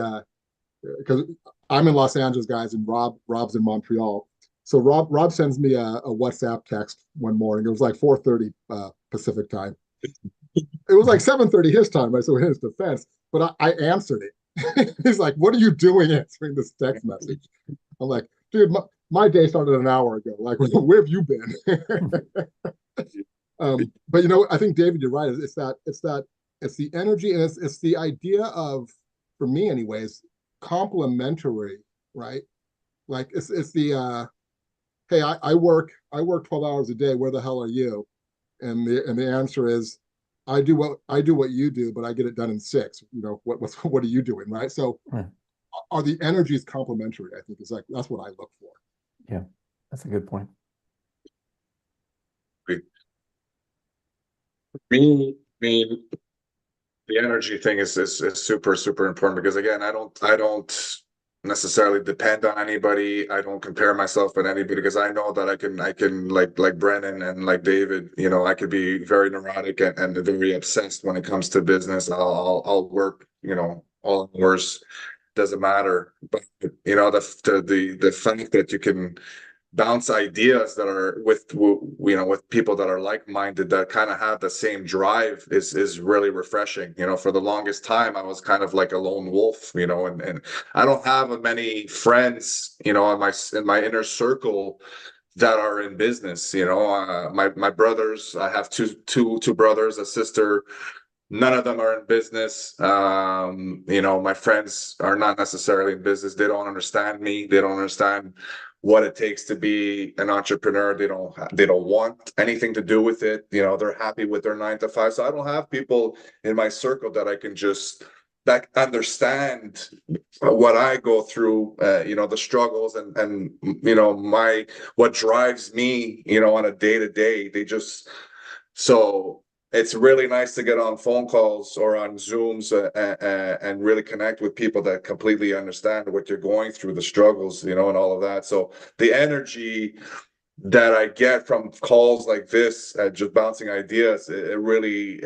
S1: because I'm in Los Angeles, guys, and Rob's in Montreal. So Rob sends me a WhatsApp text one morning. It was like 4:30 Pacific time. It was like 7:30 his time, right? So in his defense, but I answered it. He's like, "What are you doing answering this text message?" I'm like, "Dude, my day started an hour ago. Like, where have you been?" But I think David, you're right. It's the energy, and it's the idea of, for me anyways, complementary, right? Like it's the hey, I work 12 hours a day. Where the hell are you? And the answer is, I do what you do, but I get it done in 6. What are you doing, right? So are the energies complementary? I think that's what I look for.
S5: Yeah, that's a good point.
S3: Me, the energy thing is super, super important, because again, I don't necessarily depend on anybody. I don't compare myself with anybody, because I know that I can like Brennan and like David, I could be very neurotic and very obsessed when it comes to business. I'll work, all hours, doesn't matter. But the fact that you can bounce ideas that are with people that are like-minded, that kind of have the same drive, is really refreshing. For the longest time I was kind of like a lone wolf, and I don't have many friends, in my inner circle that are in business. My brothers, I have two brothers, a sister. None of them are in business. My friends are not necessarily in business. They don't understand me. They don't understand what it takes to be an entrepreneur. They don't want anything to do with it. They're happy with their 9 to 5. So I don't have people in my circle that I can that understand what I go through, the struggles and what drives me, on a day-to-day. So it's really nice to get on phone calls or on Zooms and really connect with people that completely understand what you're going through, the struggles, and all of that. So the energy that I get from calls like this, just bouncing ideas, it really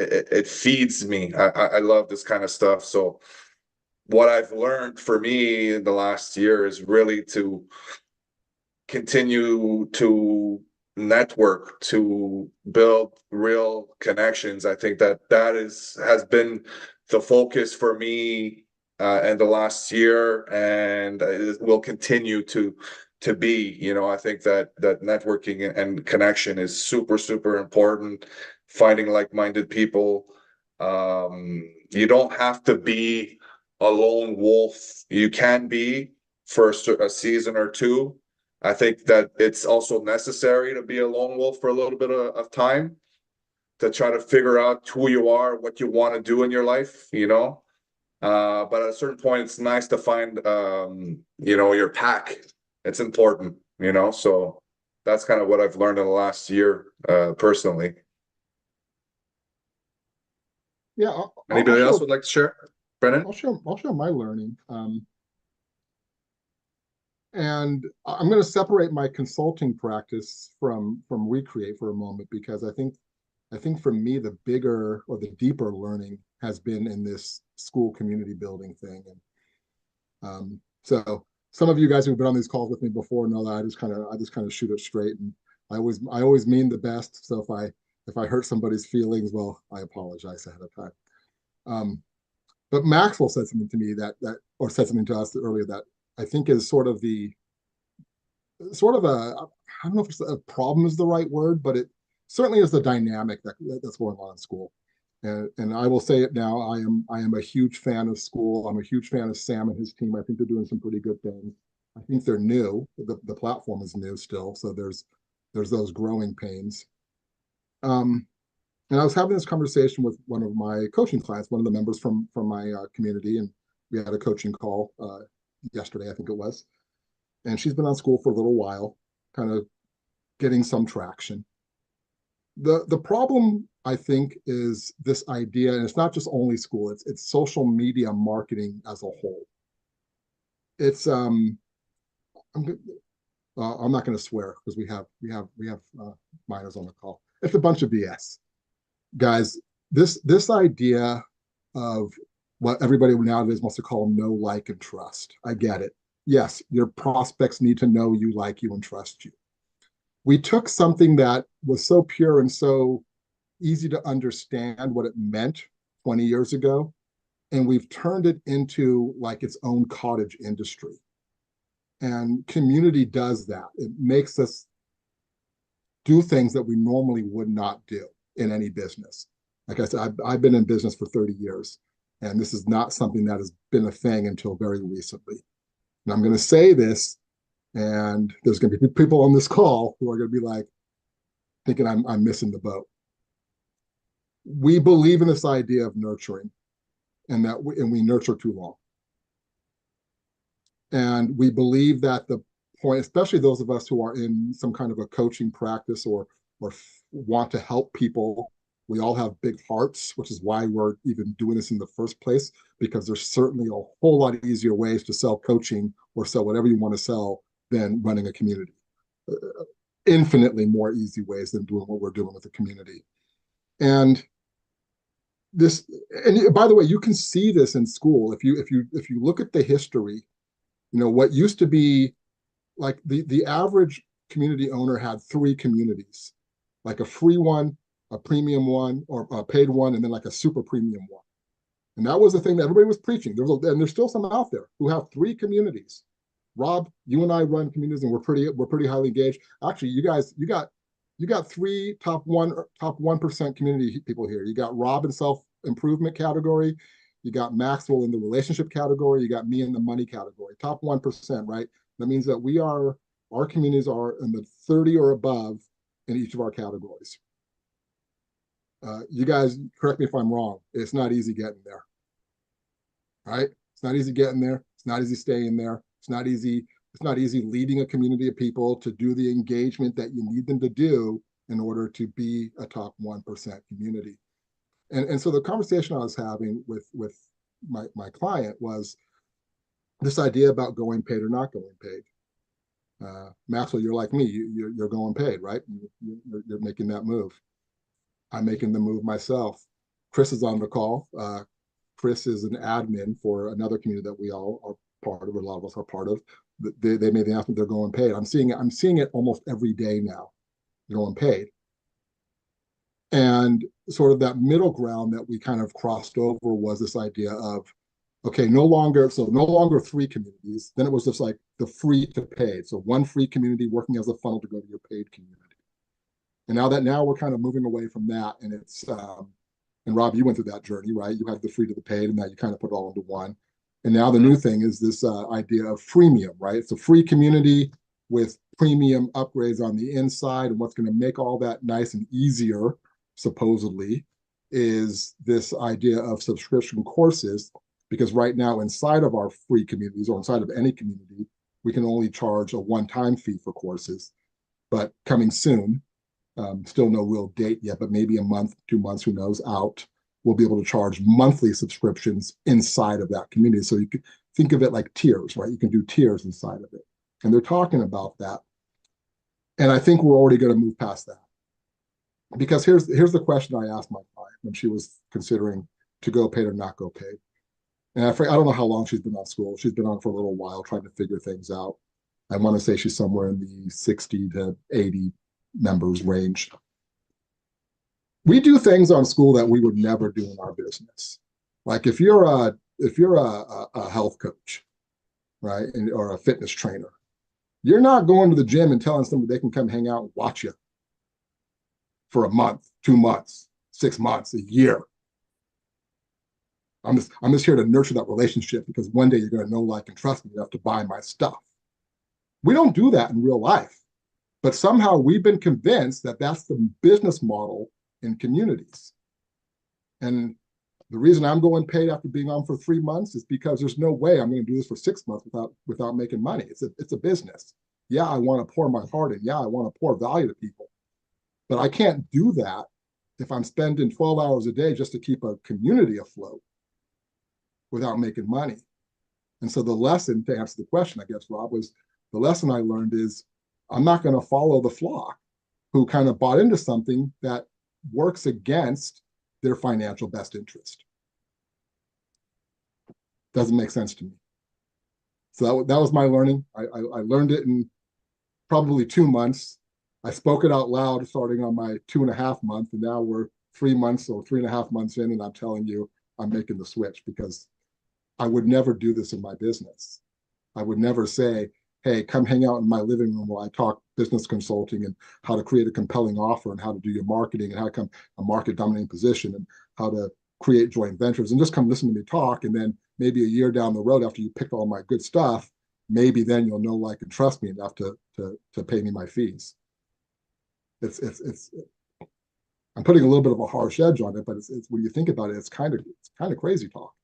S3: feeds me. I love this kind of stuff. So what I've learned for me in the last year is really to continue to network, to build real connections. I think that has been the focus for me in the last year, and it will continue to be. I think that networking and connection is super, super important. Finding like-minded people. You don't have to be a lone wolf. You can be for a season or two. I think that it's also necessary to be a lone wolf for a little bit of time, to try to figure out who you are, what you want to do in your life, but at a certain point, it's nice to find, your pack. It's important, so that's kind of what I've learned in the last year, personally.
S1: Yeah.
S3: Anybody else would like to share? Brennan?
S1: I'll share my learning. And I'm going to separate my consulting practice from Recreate for a moment, because I think for me, the bigger or the deeper learning has been in this school community building thing. And so some of you guys who've been on these calls with me before know that I just kind of shoot it straight, and I always mean the best. So If I hurt somebody's feelings, well, I apologize ahead of time. But Maxwell said something to me or said something to us earlier that I think is sort of I don't know if it's a problem is the right word, but it certainly is the dynamic that's going on in school. And I will say it now, I am a huge fan of school. I'm a huge fan of Sam and his team. I think they're doing some pretty good things. I think they're new. The platform is new still, so there's those growing pains. And I was having this conversation with one of my coaching clients, one of the members from my community, and we had a coaching call yesterday, I think it was. And she's been on school for a little while, kind of getting some traction. The problem, I think, is this idea, and it's not just only school, it's social media marketing as a whole. It's I'm not going to swear because we have minors on the call. It's a bunch of BS. Guys, this idea of what everybody nowadays wants to call know, like, and trust. I get it. Yes, your prospects need to know you, like you, and trust you. We took something that was so pure and so easy to understand what it meant 20 years ago, and we've turned it into like its own cottage industry. And community does that. It makes us do things that we normally would not do in any business. Like I said, I've been in business for 30 years, and this is not something that has been a thing until very recently. And I'm going to say this, and there's going to be people on this call who are going to be like, thinking I'm missing the boat. We believe in this idea of nurturing, and we nurture too long. And we believe that the point, especially those of us who are in some kind of a coaching practice or want to help people, we all have big hearts, which is why we're even doing this in the first place, because there's certainly a whole lot easier ways to sell coaching or sell whatever you want to sell than running a community. Infinitely more easy ways than doing what we're doing with the community. And by the way, you can see this in school. If you look at the history, what used to be like the average community owner had 3 communities, like a free one, a premium one, or a paid one, and then like a super premium one. And that was the thing that everybody was preaching. And there's still some out there who have 3 communities. Rob, you and I run communities, and we're pretty highly engaged. Actually, you got 3 top 1% community people here. You got Rob in self-improvement category. You got Maxwell in the relationship category. You got me in the money category. Top 1%, right? That means that our communities are in the 30 or above in each of our categories. You guys, correct me if I'm wrong. It's not easy getting there, right? It's not easy getting there. It's not easy staying there. It's not easy leading a community of people to do the engagement that you need them to do in order to be a top 1% community. And so the conversation I was having with my client was this idea about going paid or not going paid. Maxwell, you're like me. You're going paid, right? You're making that move. I'm making the move myself. Chris is on the call. Chris is an admin for another community that we all are part of, or a lot of us are part of. They made the announcement they're going paid. I'm seeing it almost every day now, going paid. And sort of that middle ground that we kind of crossed over was this idea of, okay, no longer 3 communities. Then it was just like the free to paid. So one free community working as a funnel to go to your paid community. And now we're kind of moving away from that. And it's, and Rob, you went through that journey, right? You had the free to the paid, and now you kind of put it all into one. And now the new thing is this idea of freemium, right? It's a free community with premium upgrades on the inside. And what's going to make all that nice and easier, supposedly, is this idea of subscription courses. Because right now, inside of our free communities, or inside of any community, we can only charge a one-time fee for courses. But coming soon, still no real date yet, but maybe a month, 2 months, who knows, out, we'll be able to charge monthly subscriptions inside of that community. So you could think of it like tiers, right? You can do tiers inside of it. And they're talking about that. And I think we're already going to move past that. Because here's the question I asked my client when she was considering to go paid or not go paid. And I don't know how long she's been on school. She's been on for a little while trying to figure things out. I want to say she's somewhere in the 60 to 80 members range. We do things on school that we would never do in our business. Like if you're a health coach, right, or a fitness trainer, you're not going to the gym and telling somebody they can come hang out and watch you for a month, 2 months, 6 months, a year. I'm just here to nurture that relationship because one day you're going to know, like, and trust me enough to buy my stuff. We don't do that in real life, but somehow we've been convinced that that's the business model in communities. And the reason I'm going paid after being on for 3 months is because there's no way I'm going to do this for 6 months without making money. It's a business. Yeah, I want to pour my heart in. Yeah, I want to pour value to people, but I can't do that if I'm spending 12 hours a day just to keep a community afloat without making money. And so the lesson, to answer the question, I guess, Rob, was the lesson I learned is I'm not going to follow the flock who kind of bought into something that works against their financial best interest. Doesn't make sense to me. So that was my learning. I learned it in probably 2 months. I spoke it out loud starting on my 2.5 month, and now we're 3 months or 3.5 months in, and I'm telling you, I'm making the switch because I would never do this in my business. I would never say, hey, come hang out in my living room while I talk business consulting and how to create a compelling offer and how to do your marketing and how to come a market dominating position and how to create joint ventures, and just come listen to me talk. And then maybe a year down the road, after you pick all my good stuff, maybe then you'll know, like, and trust me enough to pay me my fees. It's I'm putting a little bit of a harsh edge on it, but it's when you think about it, it's kind of crazy talk.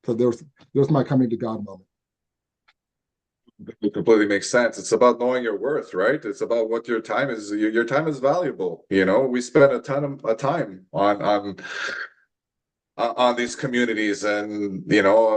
S1: So there's my coming to God moment.
S3: It completely makes sense. It's about knowing your worth, right? It's about what your time is. Your time is valuable. You know, we spend a ton of time on these communities, and you know,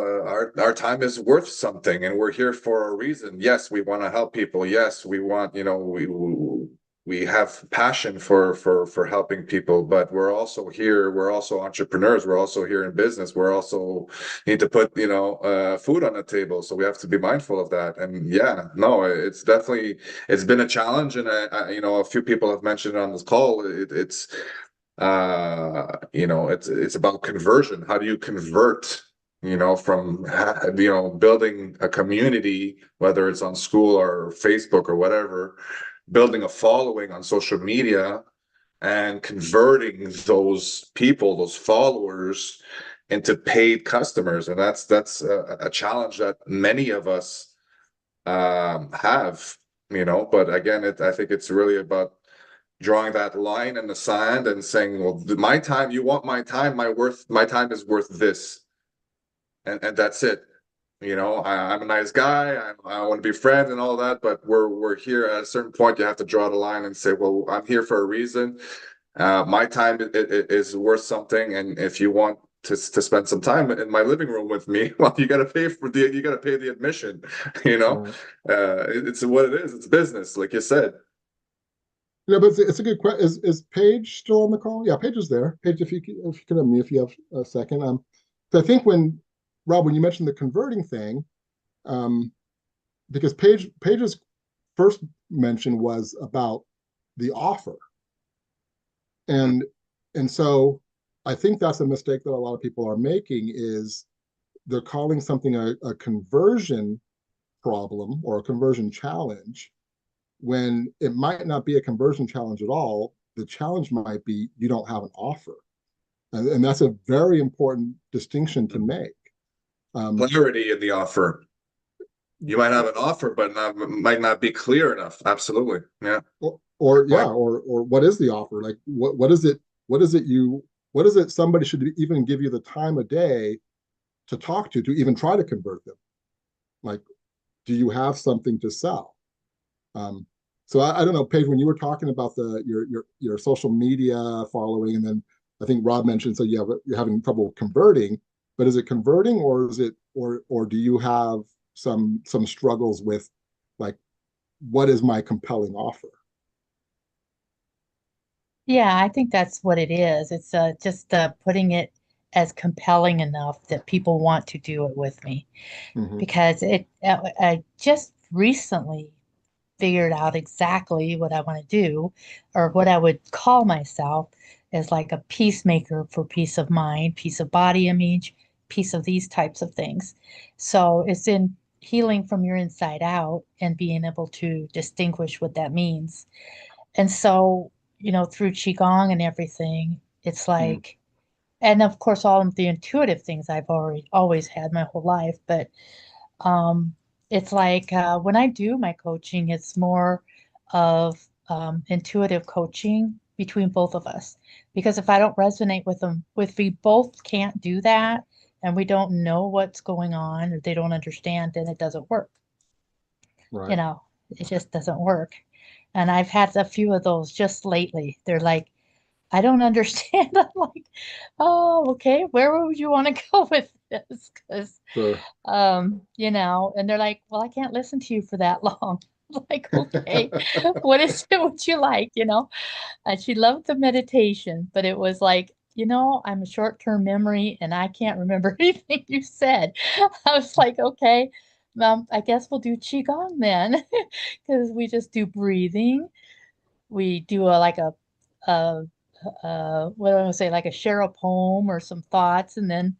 S3: our time is worth something, and we're here for a reason. Yes, we want to help people. Yes, we want, you know, we have passion for helping people, but we're also here. We're also entrepreneurs. We're also here in business. We're also need to put, you know, food on the table. So we have to be mindful of that. And yeah, no, it's been a challenge. And I you know, a few people have mentioned it on this call. It's you know, it's about conversion. How do you convert, you know, from, you know, building a community, whether it's on school or Facebook or whatever, building a following on social media and converting those people, those followers, into paid customers. And that's a challenge that many of us have, you know. But again, I think it's really about drawing that line in the sand and saying, well, my time, you want my time, my time is worth this. And that's it. You know, I'm a nice guy. I want to be friends and all that, but we're here at a certain point. You have to draw the line and say, well, I'm here for a reason. My time is worth something, and if you want to spend some time in my living room with me, well, you got to pay the admission. You know, it's what it is. It's business, like you said.
S1: Yeah, but it's a good question. Is Paige still on the call? Yeah, Paige is there. Paige, if you can unmute, if you have a second. So I think Rob, when you mentioned the converting thing, because Paige's first mention was about the offer. And so I think that's a mistake that a lot of people are making, is they're calling something a conversion problem or a conversion challenge when it might not be a conversion challenge at all. The challenge might be you don't have an offer. And that's a very important distinction to make.
S3: Clarity in the offer. You might have an offer, but might not be clear enough. Absolutely. Yeah.
S1: Or what is the offer? Like what is it somebody should even give you the time of day to talk to even try to convert them? Like, do you have something to sell? So I don't know, Paige, when you were talking about your social media following, and then I think Rob mentioned, so you're having trouble converting, but is it converting, or is it or do you have some struggles with, like, what is my compelling offer?
S4: Yeah, I think that's what it is. It's just putting it as compelling enough that people want to do it with me.
S1: Mhm.
S4: Because I just recently figured out exactly what I want to do, or what I would call myself as like a peacemaker for peace of mind, peace of body image, peace of these types of things. So it's in healing from your inside out and being able to distinguish what that means. And so, through Qigong and everything, it's like, and of course, all of the intuitive things I've always had my whole life, but um, it's like when I do my coaching, it's more of intuitive coaching between both of us. Because if I don't resonate with them, if we both can't do that and we don't know what's going on or they don't understand, then it doesn't work.
S1: Right.
S4: It just doesn't work. And I've had a few of those just lately. They're like, I don't understand. I'm like, oh, okay, where would you want to go with this? Because,
S1: Sure.
S4: and they're like, well, I can't listen to you for that long. I'm like, okay, what is it would you like, And she loved the meditation, but it was like, I'm a short-term memory and I can't remember anything you said. I was like, okay, I guess we'll do Qigong then, because we just do breathing. We do what do I want to say, like a share a poem or some thoughts, and then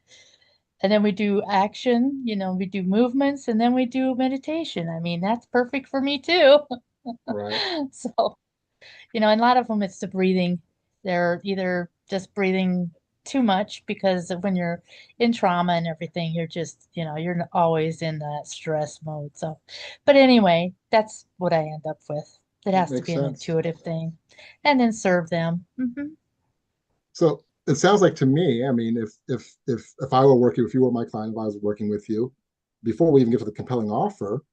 S4: we do action, we do movements, and then we do meditation. I mean, that's perfect for me too.
S1: Right.
S4: So, and a lot of them, it's the breathing. They're either just breathing too much because when you're in trauma and everything, you're just, you're always in that stress mode. So, but anyway, that's what I end up with. It
S1: That
S4: has to
S1: makes
S4: be an
S1: sense.
S4: intuitive thing, and then serve them.
S1: So it sounds like to me, I mean, if I were working, if you were my client, if I was working with you, before we even get to the compelling offer,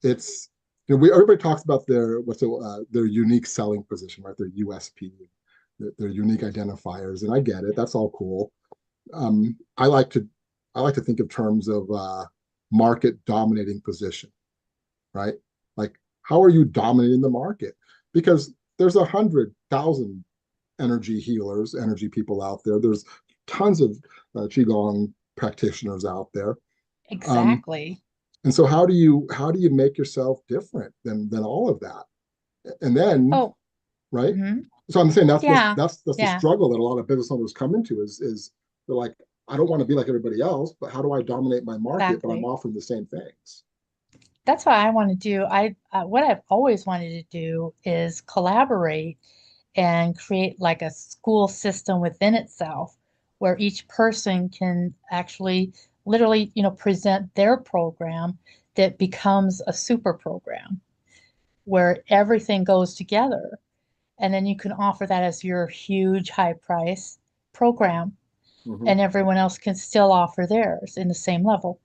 S1: it's everybody talks about their unique selling position, right? Their USP, their unique identifiers, and I get it. That's all cool. I like to think of terms of market dominating position, right? Like, how are you dominating the market? Because there's 100,000 energy healers, energy people out there. There's tons of qigong practitioners out there.
S4: Exactly.
S1: And so how do you make yourself different than all of that? And then,
S4: Oh,
S1: right?
S4: mhm.
S1: So I'm saying that's
S4: Yeah.
S1: the
S4: Yeah.
S1: struggle that a lot of business owners come into is they're like, I don't want to be like everybody else, but how do I dominate my market? But I'm
S4: Exactly.
S1: offering the same things.
S4: That's what I want to do. What I've always wanted to do is collaborate and create like a school system within itself where each person can actually literally, present their program that becomes a super program where everything goes together. And then you can offer that as your huge high price program,
S1: Mhm.
S4: and everyone else can still offer theirs in the same level,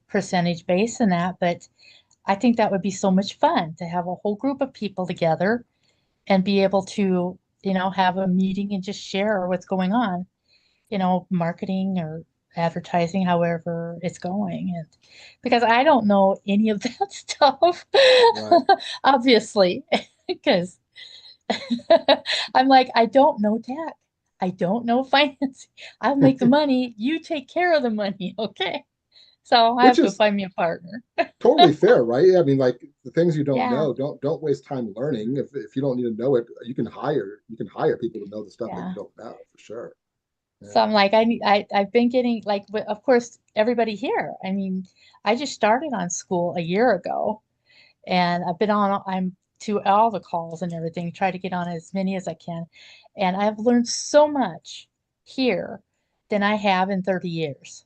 S4: percentage base and that. But I think that would be so much fun to have a whole group of people together and be able to, have a meeting and just share what's going on, marketing or advertising, however it's going. And because I don't know any of that stuff,
S1: Right.
S4: obviously, because I'm like, I don't know tech. I don't know finance. I'll make the money. You take care of the money. Okay. So I
S1: Which
S4: have to
S1: is
S4: find me a partner.
S1: totally fair, right? I mean, like the things you don't
S4: Yeah.
S1: know, don't waste time learning. If you don't need to know it, you can hire people to know the stuff that
S4: Yeah.
S1: you don't know for sure.
S4: So I'm like, I've been getting like, of course, everybody here. I mean, I just started on school a year ago, and I'm to all the calls and everything, try to get on as many as I can. And I've learned so much here than I have in 30 years,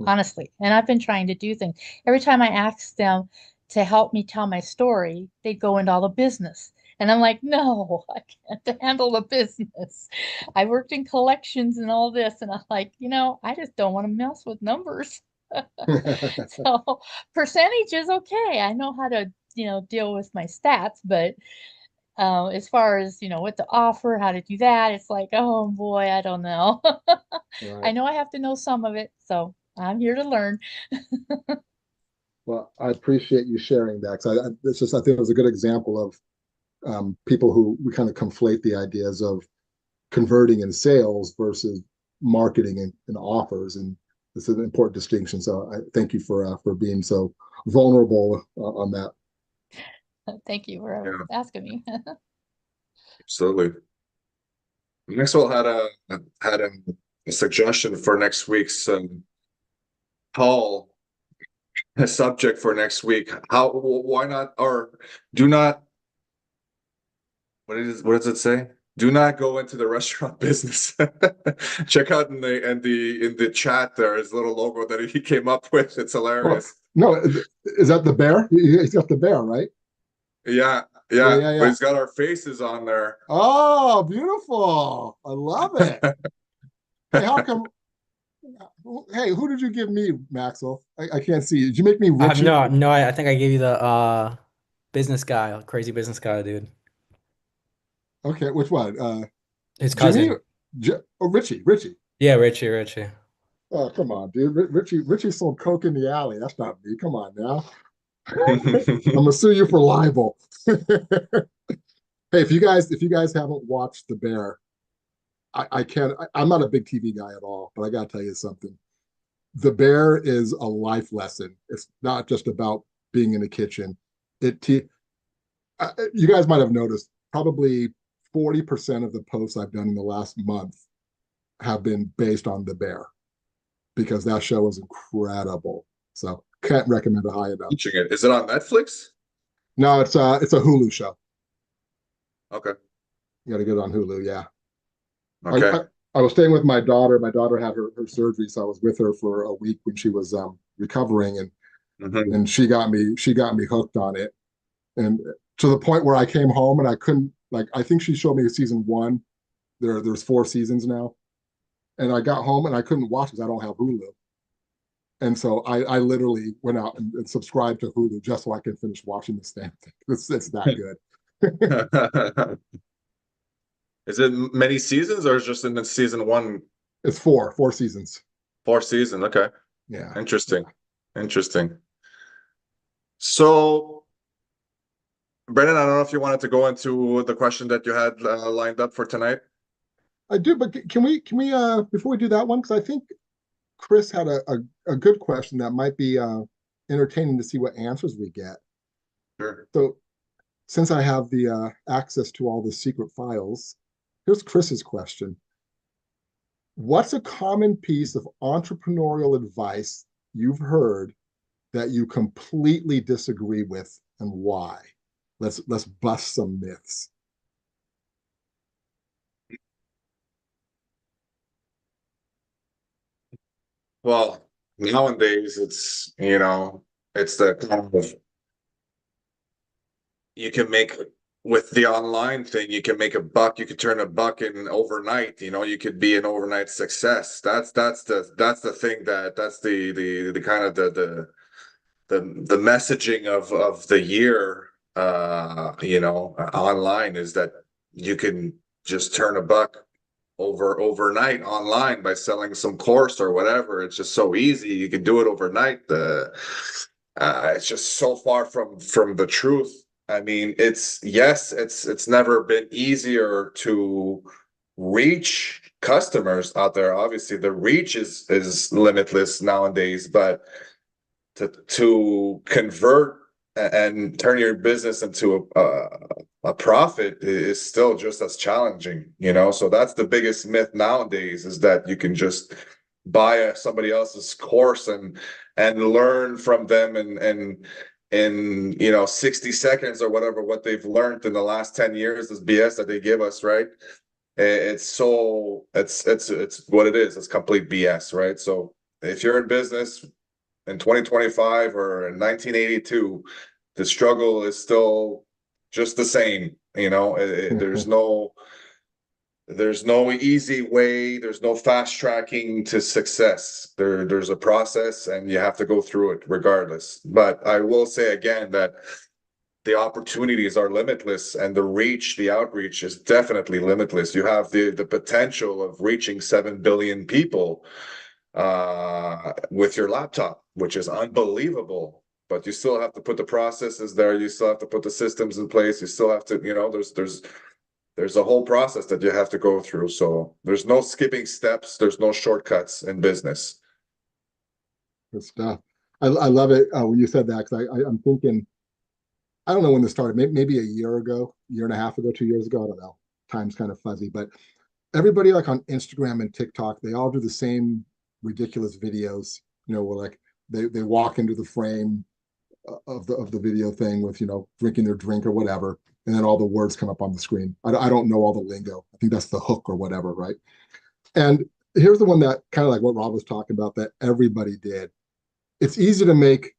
S4: honestly. And I've been trying to do things. Every time I ask them to help me tell my story, they go into all the business. And I'm like, no, I can't handle the business. I worked in collections and all this, and I'm like, I just don't want to mess with numbers. So percentage is okay. I know how to, deal with my stats, but as far as, what to offer, how to do that, it's like, oh boy, I don't know. I
S1: Right.
S4: know I have to know some of it, so I'm here to learn.
S1: Well, I appreciate you sharing that because I think it was a good example of people who we kind of conflate the ideas of converting in sales versus marketing and offers, and it's an important distinction. So I thank you for being so vulnerable on that.
S4: Thank you for
S3: Yeah.
S4: asking me.
S3: Absolutely. Maxwell had a suggestion for next week's call, a subject for next week. Why not, or do not, what does it say? Do not go into the restaurant business. Check out in the chat there his little logo that he came up with. It's hilarious.
S1: No, is that the bear? He's got the bear, right?
S3: Yeah,
S1: Yeah,
S3: yeah,
S1: yeah,
S3: but
S1: yeah.
S3: he's got our faces on there.
S1: Oh, beautiful. I love it. Hey, how come? Hey, who did you give me, Maxwell? I can't see. Did you make me Richie?
S13: No, I think I gave you the business guy, crazy business guy, dude.
S1: Okay, which one?
S13: His
S1: Jimmy?
S13: cousin.
S1: Oh, Richie.
S13: Yeah, Richie.
S1: Oh, come on, dude. Richie sold coke in the alley. That's not me. Come on now. I'm gonna sue you for libel. Hey, if you guys haven't watched The Bear, I'm not a big TV guy at all, but I gotta tell you something. The Bear is a life lesson. It's not just about being in the kitchen. You guys might have noticed probably 40% of the posts I've done in the last month have been based on The Bear because that show is incredible. So can't recommend it high enough.
S3: Watching it. Is it on Netflix?
S1: No, it's a Hulu show.
S3: Okay.
S1: You got to get it on Hulu. Yeah.
S3: Okay.
S1: I was staying with my daughter. My daughter had her surgery, so I was with her for a week when she was recovering, and she got me hooked on it, and to the point where I came home and I couldn't, like, I think she showed me season 1. There's 4 seasons now, and I got home and I couldn't watch because I don't have Hulu, and so I literally went out and subscribed to Hulu just so I could finish watching this damn thing. It's that good.
S3: Is it many seasons or is just in the season 1?
S1: It's 4 seasons.
S3: 4 seasons. Okay.
S1: Yeah.
S3: Interesting. So, Brendan, I don't know if you wanted to go into the question that you had lined up for tonight.
S1: I do, but can we before we do that one, because I think Chris had a good question that might be entertaining to see what answers we get.
S3: Sure.
S1: So since I have the access to all the secret files, here's Chris's question. What's a common piece of entrepreneurial advice you've heard that you completely disagree with, and why? Let's bust some myths.
S3: Well, nowadays it's the kind of, you can make, with the online thing, you can make a buck, you could turn a buck in overnight, you could be an overnight success. That's the thing, that's the kind of the messaging of the year, online, is that you can just turn a buck overnight online by selling some course or whatever. It's just so easy. You can do it overnight. It's just so far from the truth. I mean, it's never been easier to reach customers out there. Obviously, the reach is limitless nowadays, but to convert and turn your business into a profit is still just as challenging, so that's the biggest myth nowadays, is that you can just buy somebody else's course and learn from them and in 60 seconds or whatever, what they've learned in the last 10 years, this BS that they give us, right? It's what it is. It's complete BS, right? So if you're in business in 2025 or in 1982, the struggle is still just the same. There's no easy way. There's no fast tracking to success. There's a process, and you have to go through it regardless. But I will say again that the opportunities are limitless, and the outreach is definitely limitless. You have the potential of reaching 7 billion people with your laptop, which is unbelievable. But you still have to put the processes there. You still have to put the systems in place. You still have to, there's a whole process that you have to go through. So there's no skipping steps. There's no shortcuts in business.
S1: Good stuff. I love it when you said that, because I'm thinking I don't know when this started, maybe a year ago, year and a half ago, 2 years ago. I don't know. Time's kind of fuzzy, but everybody like on Instagram and TikTok, they all do the same ridiculous videos, where like they walk into the frame of the video thing with, drinking their drink or whatever, and then all the words come up on the screen. I don't know all the lingo. I think that's the hook or whatever, right? And here's the one that kind of like what Rob was talking about that everybody did. It's easy to make,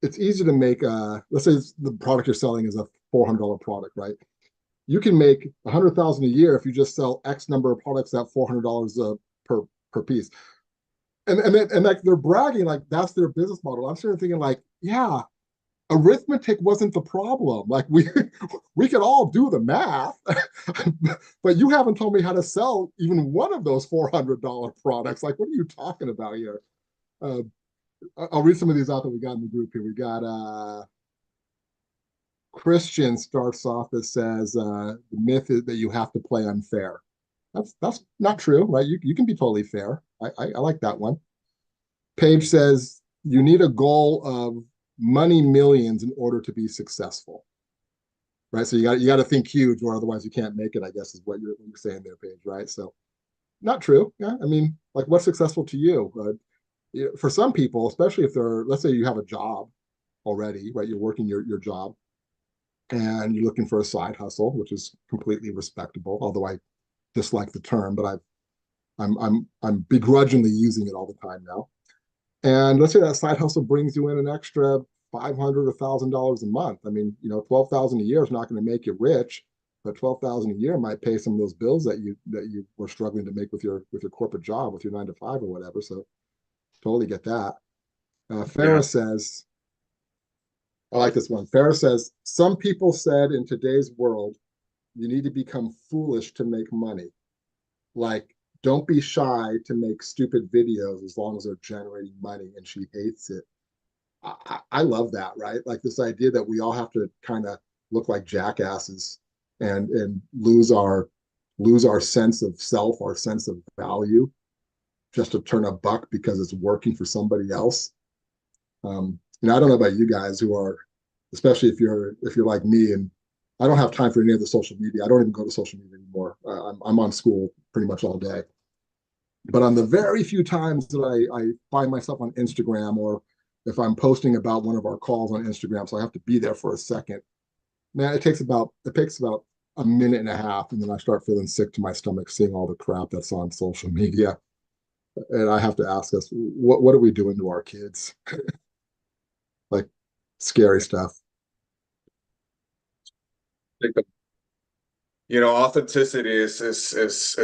S1: let's say the product you're selling is a $400 product, right? You can make 100,000 a year if you just sell X number of products at $400 per piece. And like they're bragging like that's their business model. I'm sort of thinking like, yeah, arithmetic wasn't the problem. Like we could all do the math, but you haven't told me how to sell even one of those $400 products. Like, what are you talking about here? I'll read some of these out that we got in the group here. We got Christian starts off that says the myth is that you have to play unfair. That's not true, right? You can be totally fair. I like that one. Paige says you need a goal of money millions in order to be successful, right? So you got to think huge, or otherwise you can't make it, I guess is what you're saying there, Paige, right? So not true. Yeah, I mean, like what's successful to you? For some people, especially if let's say you have a job already, right? You're working your job and you're looking for a side hustle, which is completely respectable, although I dislike the term, but I'm begrudgingly using it all the time now. And let's say that side hustle brings you in an extra $500 or $1,000 a month. I mean, $12,000 a year is not going to make you rich, but $12,000 a year might pay some of those bills that you were struggling to make with your corporate job, with your 9 to 5 or whatever. So totally get that. Farah says, I like this one. Farah says, some people said in today's world, you need to become foolish to make money. Like, don't be shy to make stupid videos as long as they're generating money, and she hates it. I love that, right? Like this idea that we all have to kind of look like jackasses and lose our sense of self, our sense of value, just to turn a buck because it's working for somebody else. I don't know about you guys who are, especially if you're like me, and I don't have time for any of the social media. I don't even go to social media anymore. I'm on school pretty much all day. But on the very few times that I find myself on Instagram, or if I'm posting about one of our calls on Instagram, so I have to be there for a second, man, it takes about a minute and a half, and then I start feeling sick to my stomach seeing all the crap that's on social media. And I have to ask us, what are we doing to our kids? Like scary stuff.
S3: Authenticity is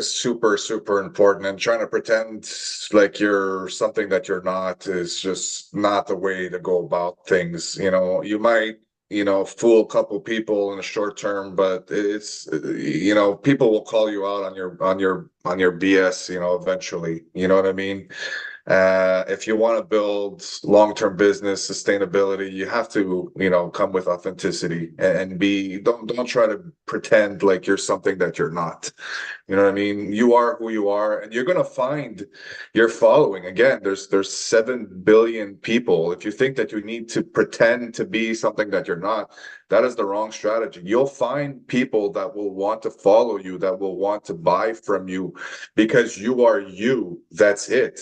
S3: super, super important, and trying to pretend like you're something that you're not is just not the way to go about things. You might, fool a couple people in the short term, but it's, people will call you out on your BS, eventually, you know what I mean? If you want to build long-term business sustainability, you have to, come with authenticity and don't try to pretend like you're something that you're not. You know what I mean? You are who you are, and you're going to find your following. Again, there's 7 billion people. If you think that you need to pretend to be something that you're not, that is the wrong strategy. You'll find people that will want to follow you, that will want to buy from you because you are you. That's it.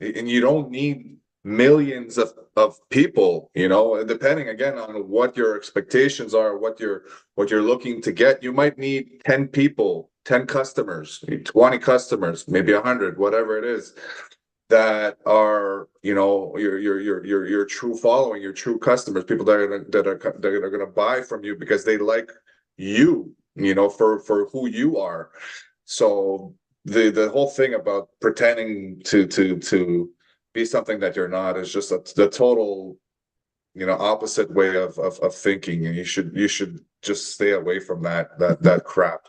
S3: And you don't need millions of people, depending again on what your expectations are, what you're looking to get. You might need 10 people, 10 customers, 20 customers, maybe 100, whatever it is, that are, your true following, your true customers, people that are going to buy from you because they like you, for who you are. So the whole thing about pretending to be something that you're not is just the total, opposite way of thinking, and you should just stay away from that crap.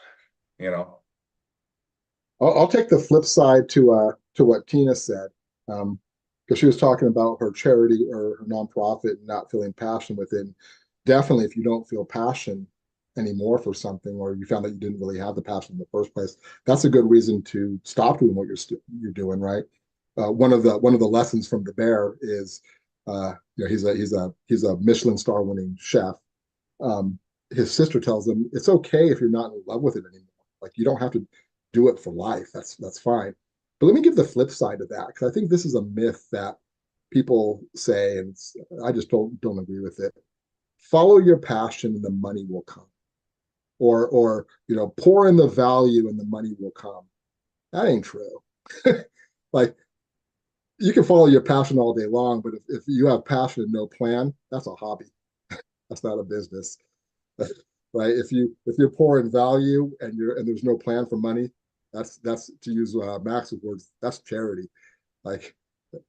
S1: I'll take the flip side to what Tina said, because she was talking about her charity or her nonprofit and not feeling passion within. Definitely, if you don't feel passion anymore for something, or you found that you didn't really have the passion in the first place, that's a good reason to stop doing what you're doing, right? One of the lessons from the bear is, he's a Michelin star winning chef, his sister tells him it's okay if you're not in love with it anymore. Like you don't have to do it for life. That's fine. But let me give the flip side of that, because I think this is a myth that people say, and I just don't agree with it. Follow your passion and the money will come. Or pour in the value and the money will come. That ain't true. Like you can follow your passion all day long, but if you have passion and no plan, that's a hobby. That's not a business. Right? If you're poor in value and there's no plan for money, that's to use Max's words, that's charity. Like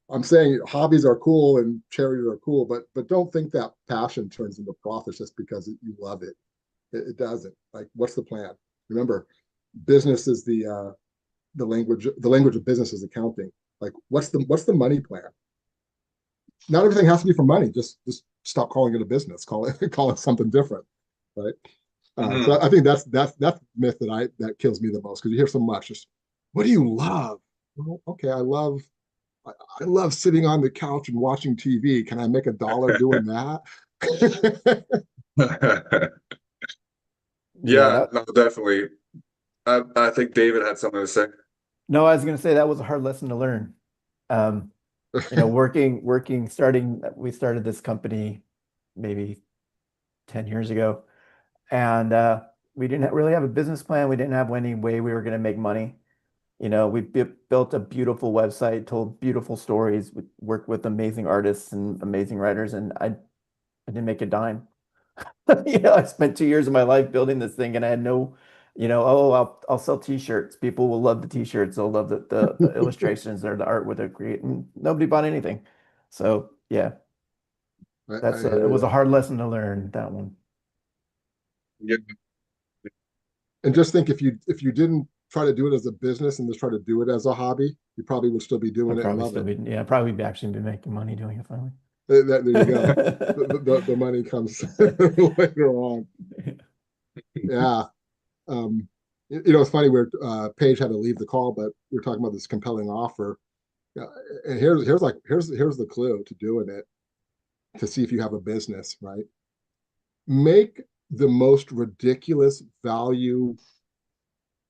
S1: I'm saying hobbies are cool and charities are cool, but don't think that passion turns into profits just because you love it. It doesn't. Like, what's the plan? Remember, business is the language of business is accounting. Like, what's the money plan? Not everything has to be for money. Just stop calling it a business. Call it something different, right? So I think that's myth that kills me the most, because you hear so much. Just, what do you love? Well, okay, I love sitting on the couch and watching TV. Can I make $1 doing that?
S3: Yeah, no, definitely. I think David had something to say.
S5: No, I was going to say that was a hard lesson to learn. We started this company maybe 10 years ago, and we didn't really have a business plan. We didn't have any way we were going to make money. We built a beautiful website, told beautiful stories, we worked with amazing artists and amazing writers, and I didn't make a dime. I spent 2 years of my life building this thing, and I had no, I'll sell t-shirts. People will love the t-shirts. They'll love the illustrations or the art with it create, and nobody bought anything. So yeah, it was a hard lesson to learn, that one.
S3: Yeah.
S1: And just think, if you didn't try to do it as a business and just try to do it as a hobby, you probably would still be doing it and love it.
S5: Probably actually be making money doing it finally.
S1: There you go. The money comes later on. Yeah. It's funny, where Paige had to leave the call, but we were talking about this compelling offer. And here's the clue to doing it, to see if you have a business, right? Make the most ridiculous value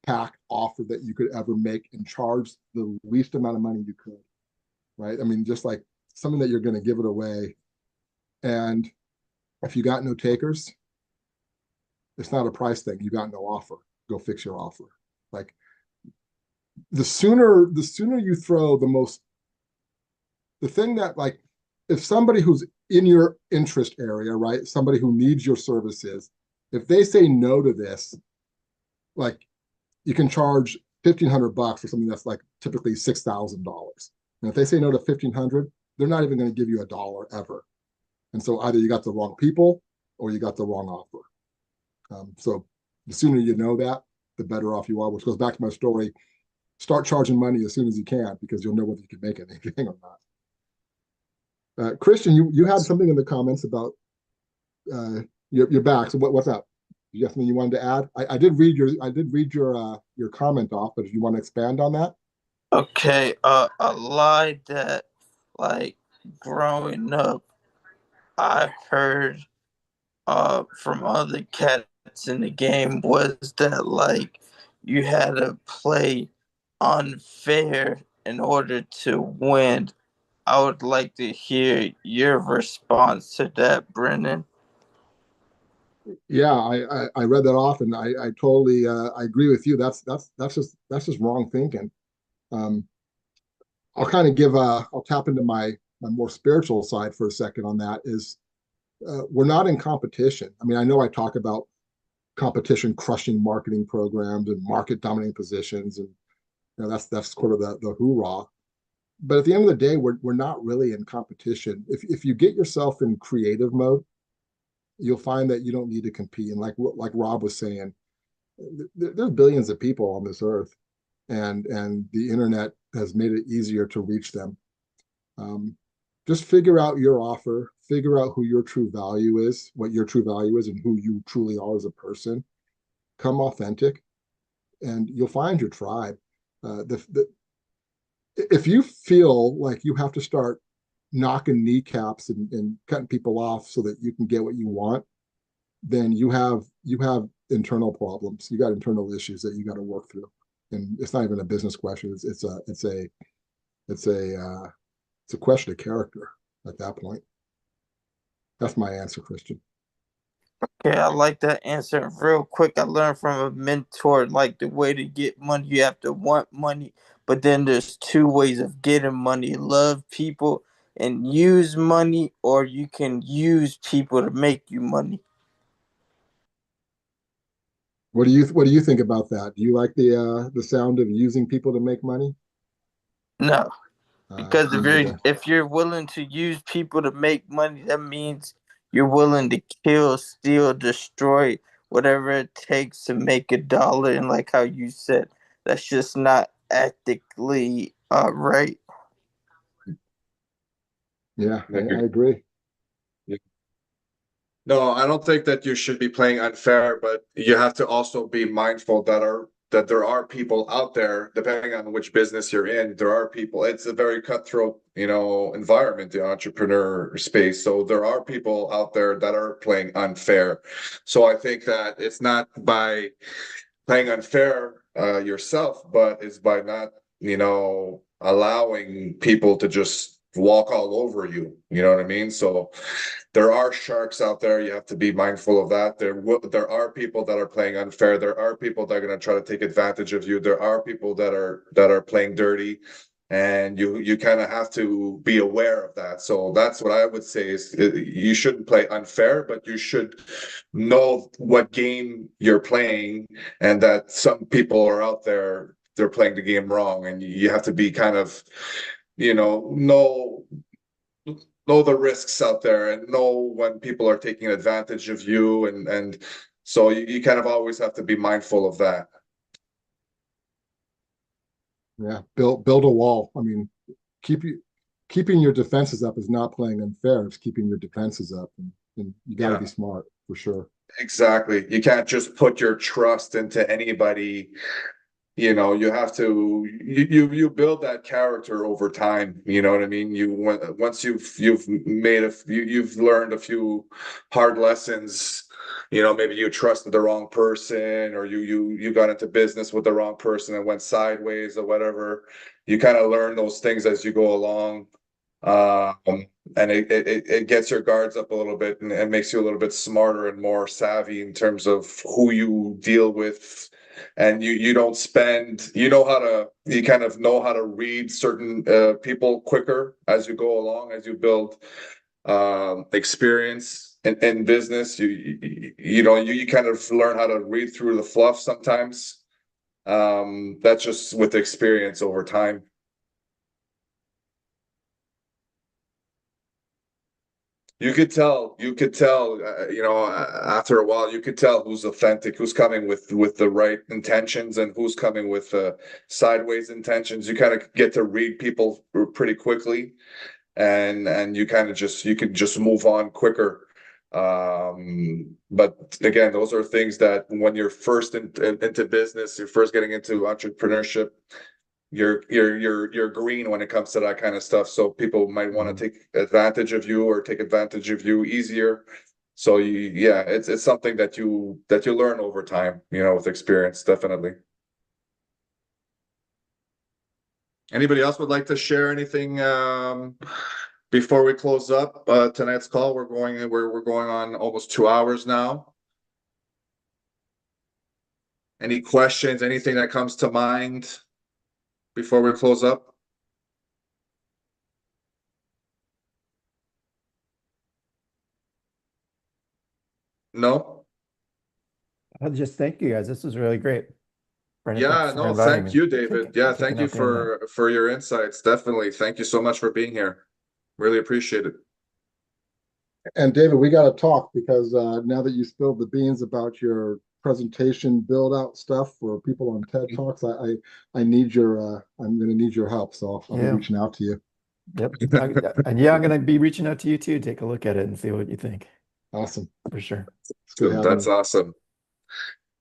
S1: packed offer that you could ever make and charge the least amount of money you could, right? I mean, just like something that you're going to give it away. And if you got no takers, it's not a price thing. You got no offer. Go fix your offer. Like, the sooner you throw the thing that, like, if somebody who's in your interest area, right, somebody who needs your services, if they say no to this, like, you can charge $1,500 for something that's like typically $6,000. And if they say no to $1,500, they're not even going to give you $1 ever. And so either you got the wrong people or you got the wrong offer. So the sooner you know that, the better off you are, which goes back to my story. Start charging money as soon as you can, because you'll know whether you can make anything or not. Christian, you had something in the comments about your back. So what's up? You got something you wanted to add? I did read your comment off, but if you want to expand on that.
S12: Okay, a lie that, like, growing up, I heard from other cats in the game was that, like, you had to play unfair in order to win. I would like to hear your response to that, Brennan.
S1: Yeah, I read that off, and I totally I agree with you. That's just wrong thinking. I'll kind of I'll tap into my more spiritual side for a second on that. Is we're not in competition. I mean, I know I talk about competition crushing marketing programs and market dominating positions, and that's sort of the hoorah. But at the end of the day, we're not really in competition. If you get yourself in creative mode, you'll find that you don't need to compete. And like Rob was saying, there's billions of people on this earth, and the internet has made it easier to reach them. Just figure out your offer, figure out who your true value is, what your true value is, and who you truly are as a person. Come authentic, and you'll find your tribe. If you feel like you have to start knocking kneecaps and cutting people off so that you can get what you want, then you have internal problems. You got internal issues that you got to work through. And it's not even a business question. It's a question of character at that point. That's my answer, Christian.
S12: Okay, I like that answer. Real quick, I learned from a mentor, like the way to get money, you have to want money, but then there's two ways of getting money: love people and use money, or you can use people to make you money.
S1: What do you think about that? Do you like the sound of using people to make money?
S12: No, because
S1: Me
S12: if you're willing to use people to make money, that means you're willing to kill, steal, destroy, whatever it takes to make a dollar. And like how you said, that's just not ethically right.
S1: Yeah, I agree.
S3: No, I don't think that you should be playing unfair, but you have to also be mindful that there are people out there, depending on which business you're in, there are people. It's a very cutthroat, environment, the entrepreneur space. So there are people out there that are playing unfair. So I think that it's not by playing unfair yourself, but it's by not, allowing people to just walk all over you. You know what I mean? So there are sharks out there. You have to be mindful of that. There are people that are playing unfair. There are people that are going to try to take advantage of you. There are people that are playing dirty, and you kind of have to be aware of that. So that's what I would say is you shouldn't play unfair, but you should know what game you're playing, and that some people are out there, they're playing the game wrong, and you have to be kind of, know the risks out there and know when people are taking advantage of you, and so you kind of always have to be mindful of that.
S1: Yeah, build a wall. I mean, keeping your defenses up is not playing unfair. It's keeping your defenses up, and you got to be smart for sure.
S3: Exactly. You can't just put your trust into anybody. You have to you build that character over time. You know what I mean? Once you've learned a few hard lessons. Maybe you trusted the wrong person, or you got into business with the wrong person and went sideways or whatever. You kind of learn those things as you go along, and it gets your guards up a little bit, and makes you a little bit smarter and more savvy in terms of who you deal with. And you don't spend, you kind of know how to read certain people quicker as you go along, as you build experience in business. You kind of learn how to read through the fluff sometimes. That's just with experience over time. You could tell, after a while, you could tell who's authentic, who's coming with the right intentions, and who's coming with sideways intentions. You kind of get to read people pretty quickly, and you kind of you can just move on quicker. But again, those are things that when you're first into business, you're first getting into entrepreneurship, you're green when it comes to that kind of stuff. So people might want to take advantage of you, or take advantage of you easier. So it's something that you learn over time, with experience, definitely. Anybody else would like to share anything before we close up tonight's call? We're going on almost 2 hours now. Any questions, anything that comes to mind before we close up? No?
S5: I'll just thank you guys. This was really great. Brendan,
S3: Yeah,
S5: thanks for
S3: no,
S5: inviting
S3: thank
S5: me.
S3: you, David. Yeah, thank you for your insights. Definitely. Thank you so much for being here. Really appreciate it.
S1: And David, we got to talk, because now that you spilled the beans about your presentation build out stuff for people on TED Talks, I need your I'm going to need your help, so I'll be reaching out to you.
S5: Yep. And I'm going to be reaching out to you too. Take a look at it and see what you think.
S1: Awesome.
S5: For sure.
S3: That's awesome.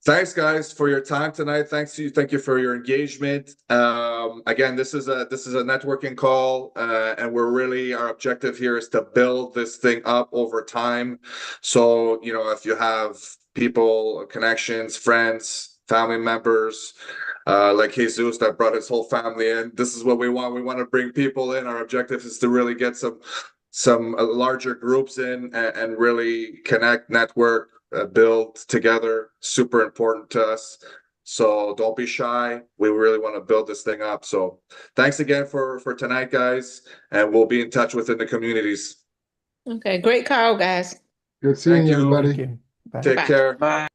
S3: Thanks, guys, for your time tonight. Thank you for your engagement. Again, this is a networking call, and our objective here is to build this thing up over time. So, if you have people, connections, friends, family members, like Jesus that brought his whole family in, this is what we want. We want to bring people in. Our objective is to really get some larger groups in and really connect, network, build together. Super important to us. So don't be shy. We really want to build this thing up. So thanks again for tonight, guys, and we'll be in touch within the communities.
S2: Okay, great call, guys.
S1: Good seeing
S3: Thank
S1: you,
S3: you.
S1: everybody.
S5: Thank you. Bye.
S3: Take
S2: Bye.
S3: care.
S10: Bye.